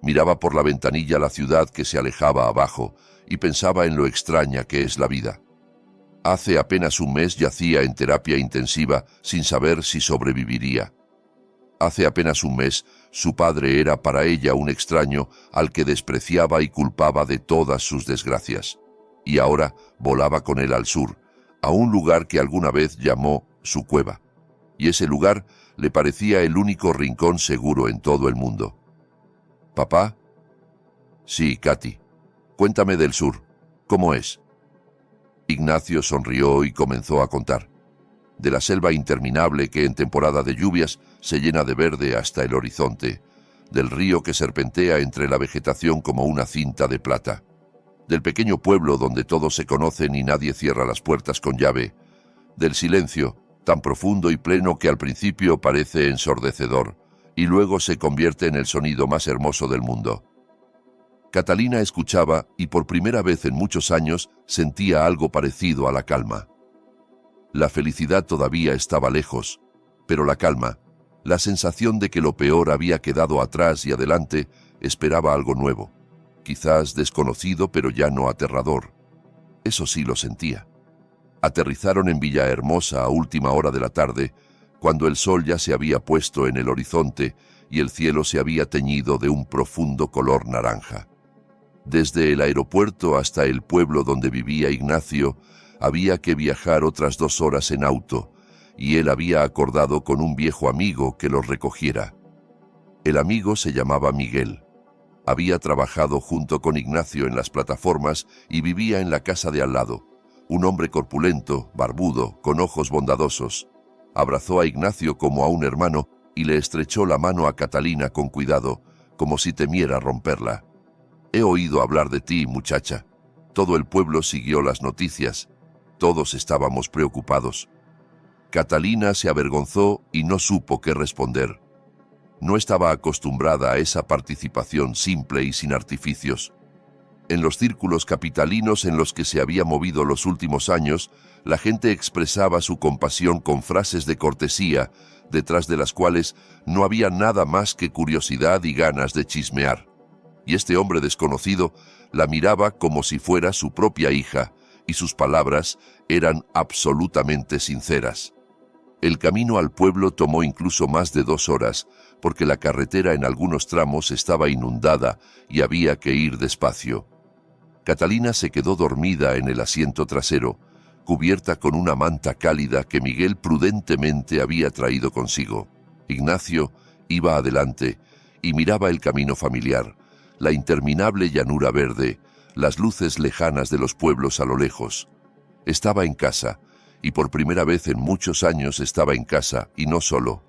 Miraba por la ventanilla la ciudad que se alejaba abajo y pensaba en lo extraña que es la vida. Hace apenas un mes yacía en terapia intensiva sin saber si sobreviviría. Hace apenas un mes, su padre era para ella un extraño al que despreciaba y culpaba de todas sus desgracias. Y ahora volaba con él al sur, a un lugar que alguna vez llamó su cueva. Y ese lugar le parecía el único rincón seguro en todo el mundo. ¿Papá? Sí, Katy. Cuéntame del sur. ¿Cómo es? Ignacio sonrió y comenzó a contar. De la selva interminable que en temporada de lluvias se llena de verde hasta el horizonte, del río que serpentea entre la vegetación como una cinta de plata, del pequeño pueblo donde todos se conocen y nadie cierra las puertas con llave, del silencio, tan profundo y pleno que al principio parece ensordecedor, y luego se convierte en el sonido más hermoso del mundo. Catalina escuchaba y por primera vez en muchos años sentía algo parecido a la calma. La felicidad todavía estaba lejos, pero la calma, la sensación de que lo peor había quedado atrás y adelante, esperaba algo nuevo, quizás desconocido pero ya no aterrador. Eso sí lo sentía. Aterrizaron en Villahermosa a última hora de la tarde, cuando el sol ya se había puesto en el horizonte y el cielo se había teñido de un profundo color naranja. Desde el aeropuerto hasta el pueblo donde vivía Ignacio, había que viajar otras 2 horas en auto, y él había acordado con un viejo amigo que los recogiera. El amigo se llamaba Miguel. Había trabajado junto con Ignacio en las plataformas y vivía en la casa de al lado. Un hombre corpulento, barbudo, con ojos bondadosos. Abrazó a Ignacio como a un hermano y le estrechó la mano a Catalina con cuidado, como si temiera romperla. He oído hablar de ti, muchacha. Todo el pueblo siguió las noticias. Todos estábamos preocupados. Catalina se avergonzó y no supo qué responder. No estaba acostumbrada a esa participación simple y sin artificios. En los círculos capitalinos en los que se había movido los últimos años, la gente expresaba su compasión con frases de cortesía, detrás de las cuales no había nada más que curiosidad y ganas de chismear. Y este hombre desconocido la miraba como si fuera su propia hija, y sus palabras eran absolutamente sinceras. El camino al pueblo tomó incluso más de 2 horas, porque la carretera en algunos tramos estaba inundada y había que ir despacio. Catalina se quedó dormida en el asiento trasero, cubierta con una manta cálida que Miguel prudentemente había traído consigo. Ignacio iba adelante y miraba el camino familiar, la interminable llanura verde, las luces lejanas de los pueblos a lo lejos. Estaba en casa, y por primera vez en muchos años estaba en casa, y no solo.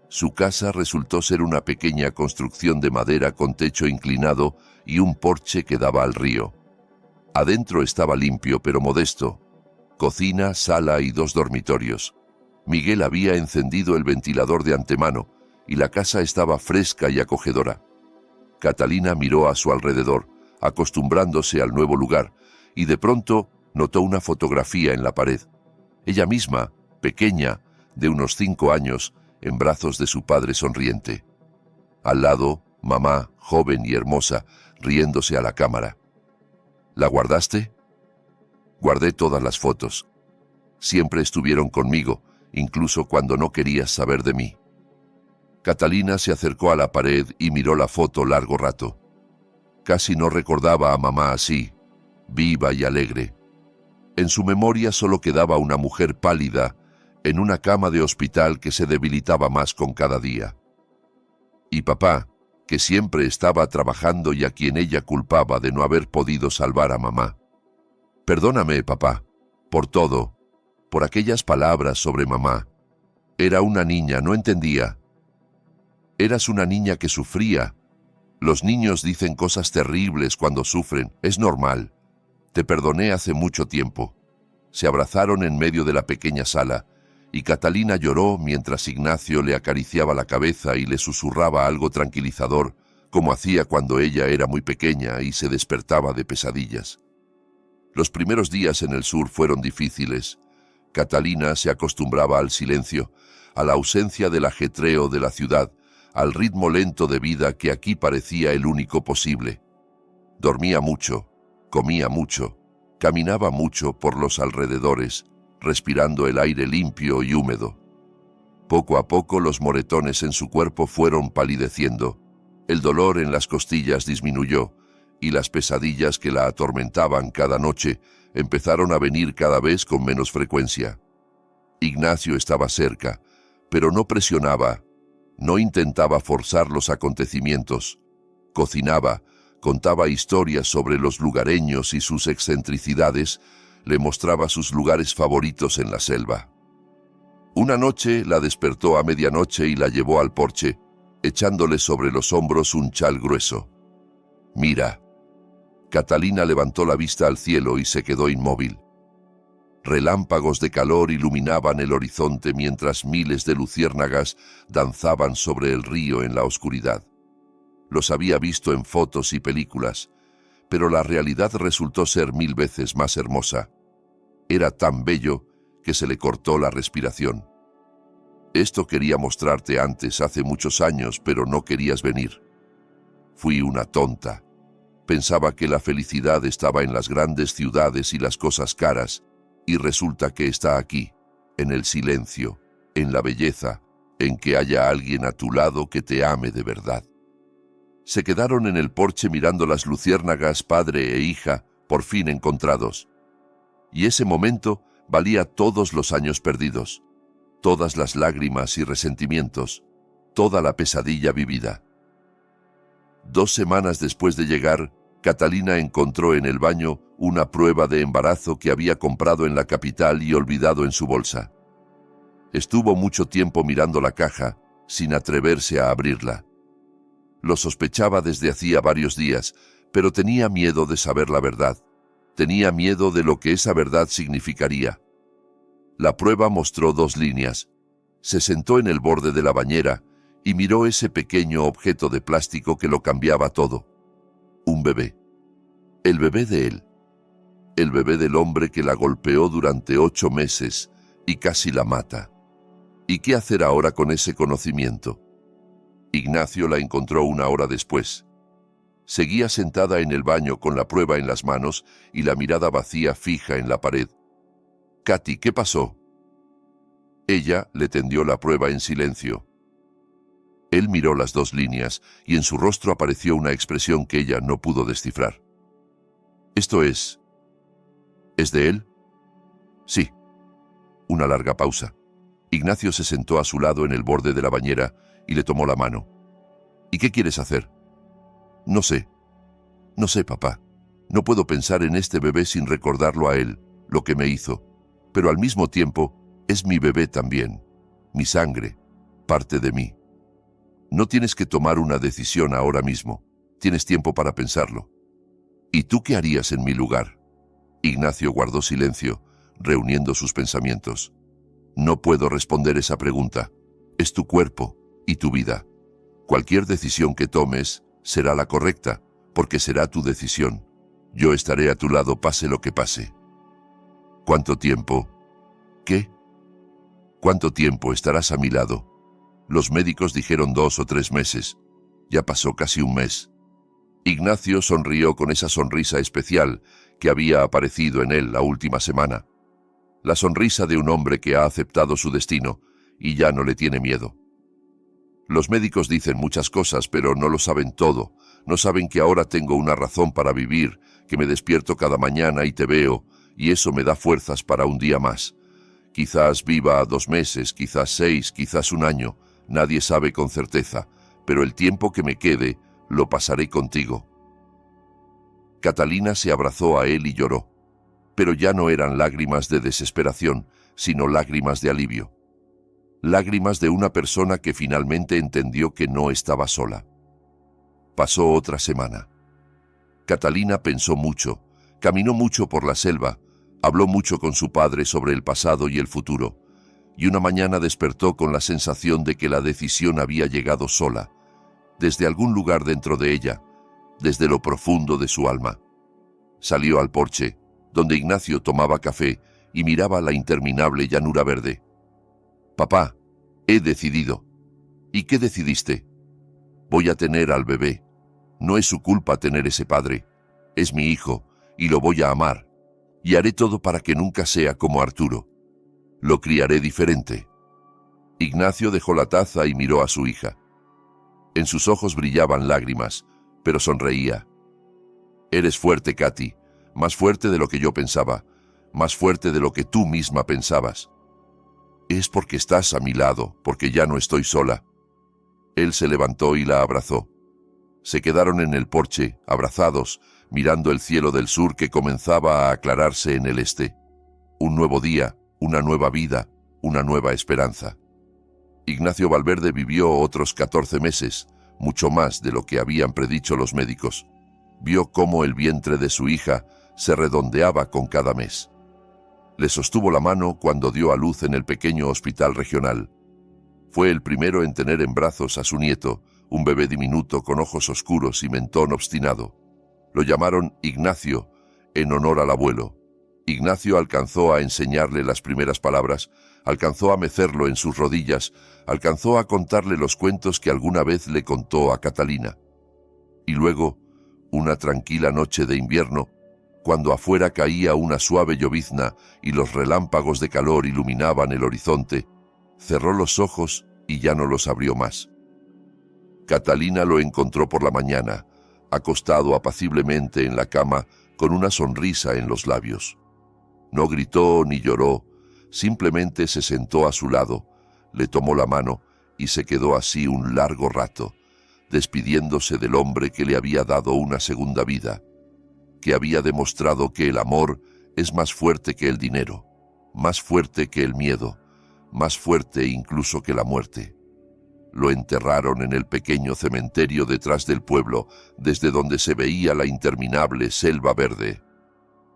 Su casa resultó ser una pequeña construcción de madera con techo inclinado y un porche que daba al río. Adentro estaba limpio pero modesto. Cocina, sala y 2 dormitorios. Miguel había encendido el ventilador de antemano, y la casa estaba fresca y acogedora. Catalina miró a su alrededor, acostumbrándose al nuevo lugar, y de pronto notó una fotografía en la pared. Ella misma, pequeña, de unos 5 años, en brazos de su padre sonriente. Al lado, mamá, joven y hermosa, riéndose a la cámara. ¿La guardaste? Guardé todas las fotos. Siempre estuvieron conmigo, incluso cuando no querías saber de mí. Catalina se acercó a la pared y miró la foto largo rato. Casi no recordaba a mamá así, viva y alegre. En su memoria solo quedaba una mujer pálida, en una cama de hospital que se debilitaba más con cada día. Y papá, que siempre estaba trabajando y a quien ella culpaba de no haber podido salvar a mamá. Perdóname, papá, por todo, por aquellas palabras sobre mamá. Era una niña, no entendía. Eras una niña que sufría. Los niños dicen cosas terribles cuando sufren, es normal. Te perdoné hace mucho tiempo. Se abrazaron en medio de la pequeña sala, y Catalina lloró mientras Ignacio le acariciaba la cabeza y le susurraba algo tranquilizador, como hacía cuando ella era muy pequeña y se despertaba de pesadillas. Los primeros días en el sur fueron difíciles. Catalina se acostumbraba al silencio, a la ausencia del ajetreo de la ciudad, al ritmo lento de vida que aquí parecía el único posible. Dormía mucho, comía mucho, caminaba mucho por los alrededores, respirando el aire limpio y húmedo. Poco a poco los moretones en su cuerpo fueron palideciendo, el dolor en las costillas disminuyó, y las pesadillas que la atormentaban cada noche empezaron a venir cada vez con menos frecuencia. Ignacio estaba cerca, pero no presionaba, no intentaba forzar los acontecimientos. Cocinaba, contaba historias sobre los lugareños y sus excentricidades, le mostraba sus lugares favoritos en la selva. Una noche la despertó a medianoche y la llevó al porche, echándole sobre los hombros un chal grueso. «Mira». Catalina levantó la vista al cielo y se quedó inmóvil. Relámpagos de calor iluminaban el horizonte mientras miles de luciérnagas danzaban sobre el río en la oscuridad. Los había visto en fotos y películas, pero la realidad resultó ser 1000 veces más hermosa. Era tan bello que se le cortó la respiración. Esto quería mostrarte antes, hace muchos años, pero no querías venir. Fui una tonta. Pensaba que la felicidad estaba en las grandes ciudades y las cosas caras, y resulta que está aquí, en el silencio, en la belleza, en que haya alguien a tu lado que te ame de verdad. Se quedaron en el porche mirando las luciérnagas, padre e hija, por fin encontrados. Y ese momento valía todos los años perdidos, todas las lágrimas y resentimientos, toda la pesadilla vivida. 2 semanas después de llegar, Catalina encontró en el baño una prueba de embarazo que había comprado en la capital y olvidado en su bolsa. Estuvo mucho tiempo mirando la caja, sin atreverse a abrirla. Lo sospechaba desde hacía varios días, pero tenía miedo de saber la verdad. Tenía miedo de lo que esa verdad significaría. La prueba mostró 2 líneas. Se sentó en el borde de la bañera y miró ese pequeño objeto de plástico que lo cambiaba todo. Un bebé. El bebé de él. El bebé del hombre que la golpeó durante 8 meses y casi la mata. ¿Y qué hacer ahora con ese conocimiento? Ignacio la encontró 1 hora después. Seguía sentada en el baño con la prueba en las manos y la mirada vacía fija en la pared. «Katy, ¿qué pasó?» Ella le tendió la prueba en silencio. Él miró las 2 líneas y en su rostro apareció una expresión que ella no pudo descifrar. «¿Esto es de él?» «Sí». Una larga pausa. Ignacio se sentó a su lado en el borde de la bañera y le tomó la mano. «¿Y qué quieres hacer?» «No sé. No sé, papá. No puedo pensar en este bebé sin recordarlo a él, lo que me hizo. Pero al mismo tiempo, es mi bebé también. Mi sangre. Parte de mí. No tienes que tomar una decisión ahora mismo. Tienes tiempo para pensarlo. ¿Y tú qué harías en mi lugar?» Ignacio guardó silencio, reuniendo sus pensamientos. «No puedo responder esa pregunta. Es tu cuerpo y tu vida. Cualquier decisión que tomes será la correcta, porque será tu decisión. Yo estaré a tu lado pase lo que pase». «¿Cuánto tiempo?» «¿Qué?» «¿Cuánto tiempo estarás a mi lado?» Los médicos dijeron 2 o 3 meses. Ya pasó casi un mes. Ignacio sonrió con esa sonrisa especial que había aparecido en él la última semana. La sonrisa de un hombre que ha aceptado su destino y ya no le tiene miedo. Los médicos dicen muchas cosas, pero no lo saben todo. No saben que ahora tengo una razón para vivir, que me despierto cada mañana y te veo, y eso me da fuerzas para un día más. Quizás viva 2 meses, quizás 6, quizás 1 año, nadie sabe con certeza, pero el tiempo que me quede lo pasaré contigo. Catalina se abrazó a él y lloró, pero ya no eran lágrimas de desesperación, sino lágrimas de alivio. Lágrimas de una persona que finalmente entendió que no estaba sola. Pasó otra semana. Catalina pensó mucho, caminó mucho por la selva, habló mucho con su padre sobre el pasado y el futuro, y una mañana despertó con la sensación de que la decisión había llegado sola, desde algún lugar dentro de ella, desde lo profundo de su alma. Salió al porche, donde Ignacio tomaba café y miraba la interminable llanura verde. «Papá, he decidido». «¿Y qué decidiste?» «Voy a tener al bebé. No es su culpa tener ese padre. Es mi hijo, y lo voy a amar. Y haré todo para que nunca sea como Arturo. Lo criaré diferente». Ignacio dejó la taza y miró a su hija. En sus ojos brillaban lágrimas, pero sonreía. «Eres fuerte, Katy, más fuerte de lo que yo pensaba, más fuerte de lo que tú misma pensabas. Es porque estás a mi lado, porque ya no estoy sola». Él se levantó y la abrazó. Se quedaron en el porche, abrazados, mirando el cielo del sur que comenzaba a aclararse en el este. Un nuevo día, una nueva vida, una nueva esperanza. Ignacio Valverde vivió otros 14 meses, mucho más de lo que habían predicho los médicos. Vio cómo el vientre de su hija se redondeaba con cada mes. Le sostuvo la mano cuando dio a luz en el pequeño hospital regional. Fue el primero en tener en brazos a su nieto, un bebé diminuto con ojos oscuros y mentón obstinado. Lo llamaron Ignacio, en honor al abuelo. Ignacio alcanzó a enseñarle las primeras palabras, alcanzó a mecerlo en sus rodillas, alcanzó a contarle los cuentos que alguna vez le contó a Catalina. Y luego, una tranquila noche de invierno, cuando afuera caía una suave llovizna y los relámpagos de calor iluminaban el horizonte, cerró los ojos y ya no los abrió más. Catalina lo encontró por la mañana, acostado apaciblemente en la cama con una sonrisa en los labios. No gritó ni lloró, simplemente se sentó a su lado, le tomó la mano y se quedó así un largo rato, despidiéndose del hombre que le había dado una segunda vida, que había demostrado que el amor es más fuerte que el dinero, más fuerte que el miedo, más fuerte incluso que la muerte. Lo enterraron en el pequeño cementerio detrás del pueblo, desde donde se veía la interminable selva verde.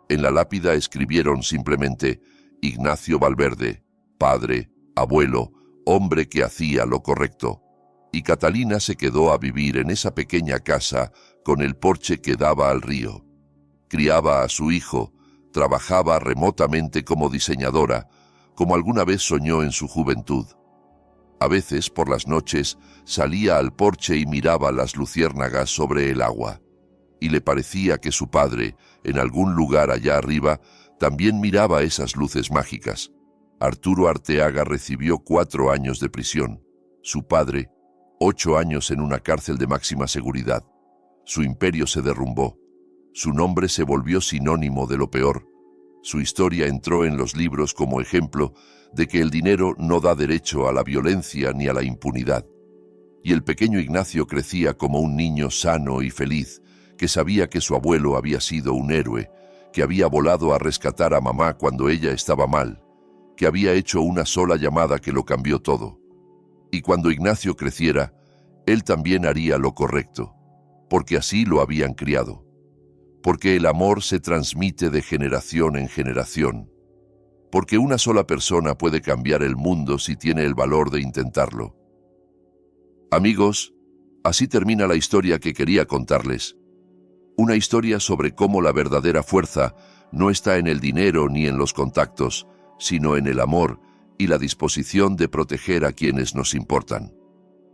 En la lápida escribieron simplemente Ignacio Valverde, padre, abuelo, hombre que hacía lo correcto. Y Catalina se quedó a vivir en esa pequeña casa con el porche que daba al río. Criaba a su hijo, trabajaba remotamente como diseñadora, como alguna vez soñó en su juventud. A veces, por las noches, salía al porche y miraba las luciérnagas sobre el agua. y le parecía que su padre, en algún lugar allá arriba, también miraba esas luces mágicas. Arturo Arteaga recibió 4 años de prisión. Su padre, 8 años en una cárcel de máxima seguridad. Su imperio se derrumbó. Su nombre se volvió sinónimo de lo peor. Su historia entró en los libros como ejemplo de que el dinero no da derecho a la violencia ni a la impunidad. Y el pequeño Ignacio crecía como un niño sano y feliz, que sabía que su abuelo había sido un héroe, que había volado a rescatar a mamá cuando ella estaba mal, que había hecho una sola llamada que lo cambió todo. Y cuando Ignacio creciera, él también haría lo correcto, porque así lo habían criado. Porque el amor se transmite de generación en generación. Porque una sola persona puede cambiar el mundo si tiene el valor de intentarlo. Amigos, así termina la historia que quería contarles. Una historia sobre cómo la verdadera fuerza no está en el dinero ni en los contactos, sino en el amor y la disposición de proteger a quienes nos importan.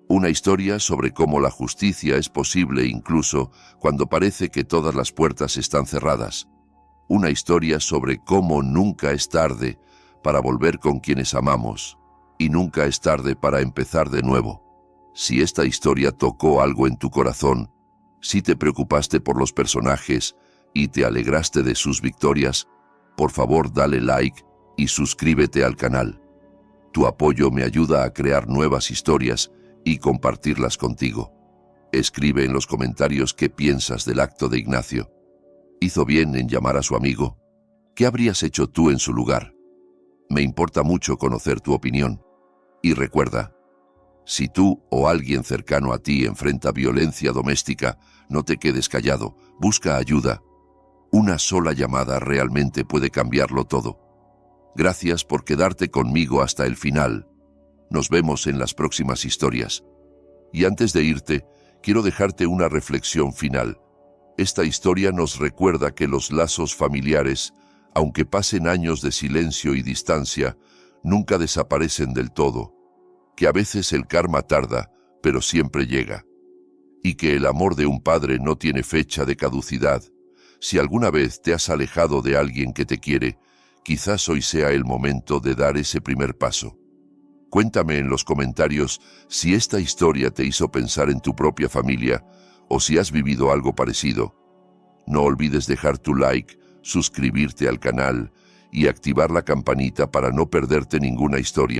Una historia sobre cómo la justicia es posible incluso cuando parece que todas las puertas están cerradas. Una historia sobre cómo nunca es tarde para volver con quienes amamos y nunca es tarde para empezar de nuevo. Si esta historia tocó algo en tu corazón, si te preocupaste por los personajes y te alegraste de sus victorias, por favor dale like y suscríbete al canal. Tu apoyo me ayuda a crear nuevas historias y compartirlas contigo. Escribe en los comentarios qué piensas del acto de Ignacio. ¿Hizo bien en llamar a su amigo? ¿Qué habrías hecho tú en su lugar? Me importa mucho conocer tu opinión. Y recuerda, si tú o alguien cercano a ti enfrenta violencia doméstica, no te quedes callado, busca ayuda. Una sola llamada realmente puede cambiarlo todo. Gracias por quedarte conmigo hasta el final. Nos vemos en las próximas historias. Y antes de irte, quiero dejarte una reflexión final. Esta historia nos recuerda que los lazos familiares, aunque pasen años de silencio y distancia, nunca desaparecen del todo. Que a veces el karma tarda, pero siempre llega. Y que el amor de un padre no tiene fecha de caducidad. Si alguna vez te has alejado de alguien que te quiere, quizás hoy sea el momento de dar ese primer paso. Cuéntame en los comentarios si esta historia te hizo pensar en tu propia familia o si has vivido algo parecido. No olvides dejar tu like, suscribirte al canal y activar la campanita para no perderte ninguna historia.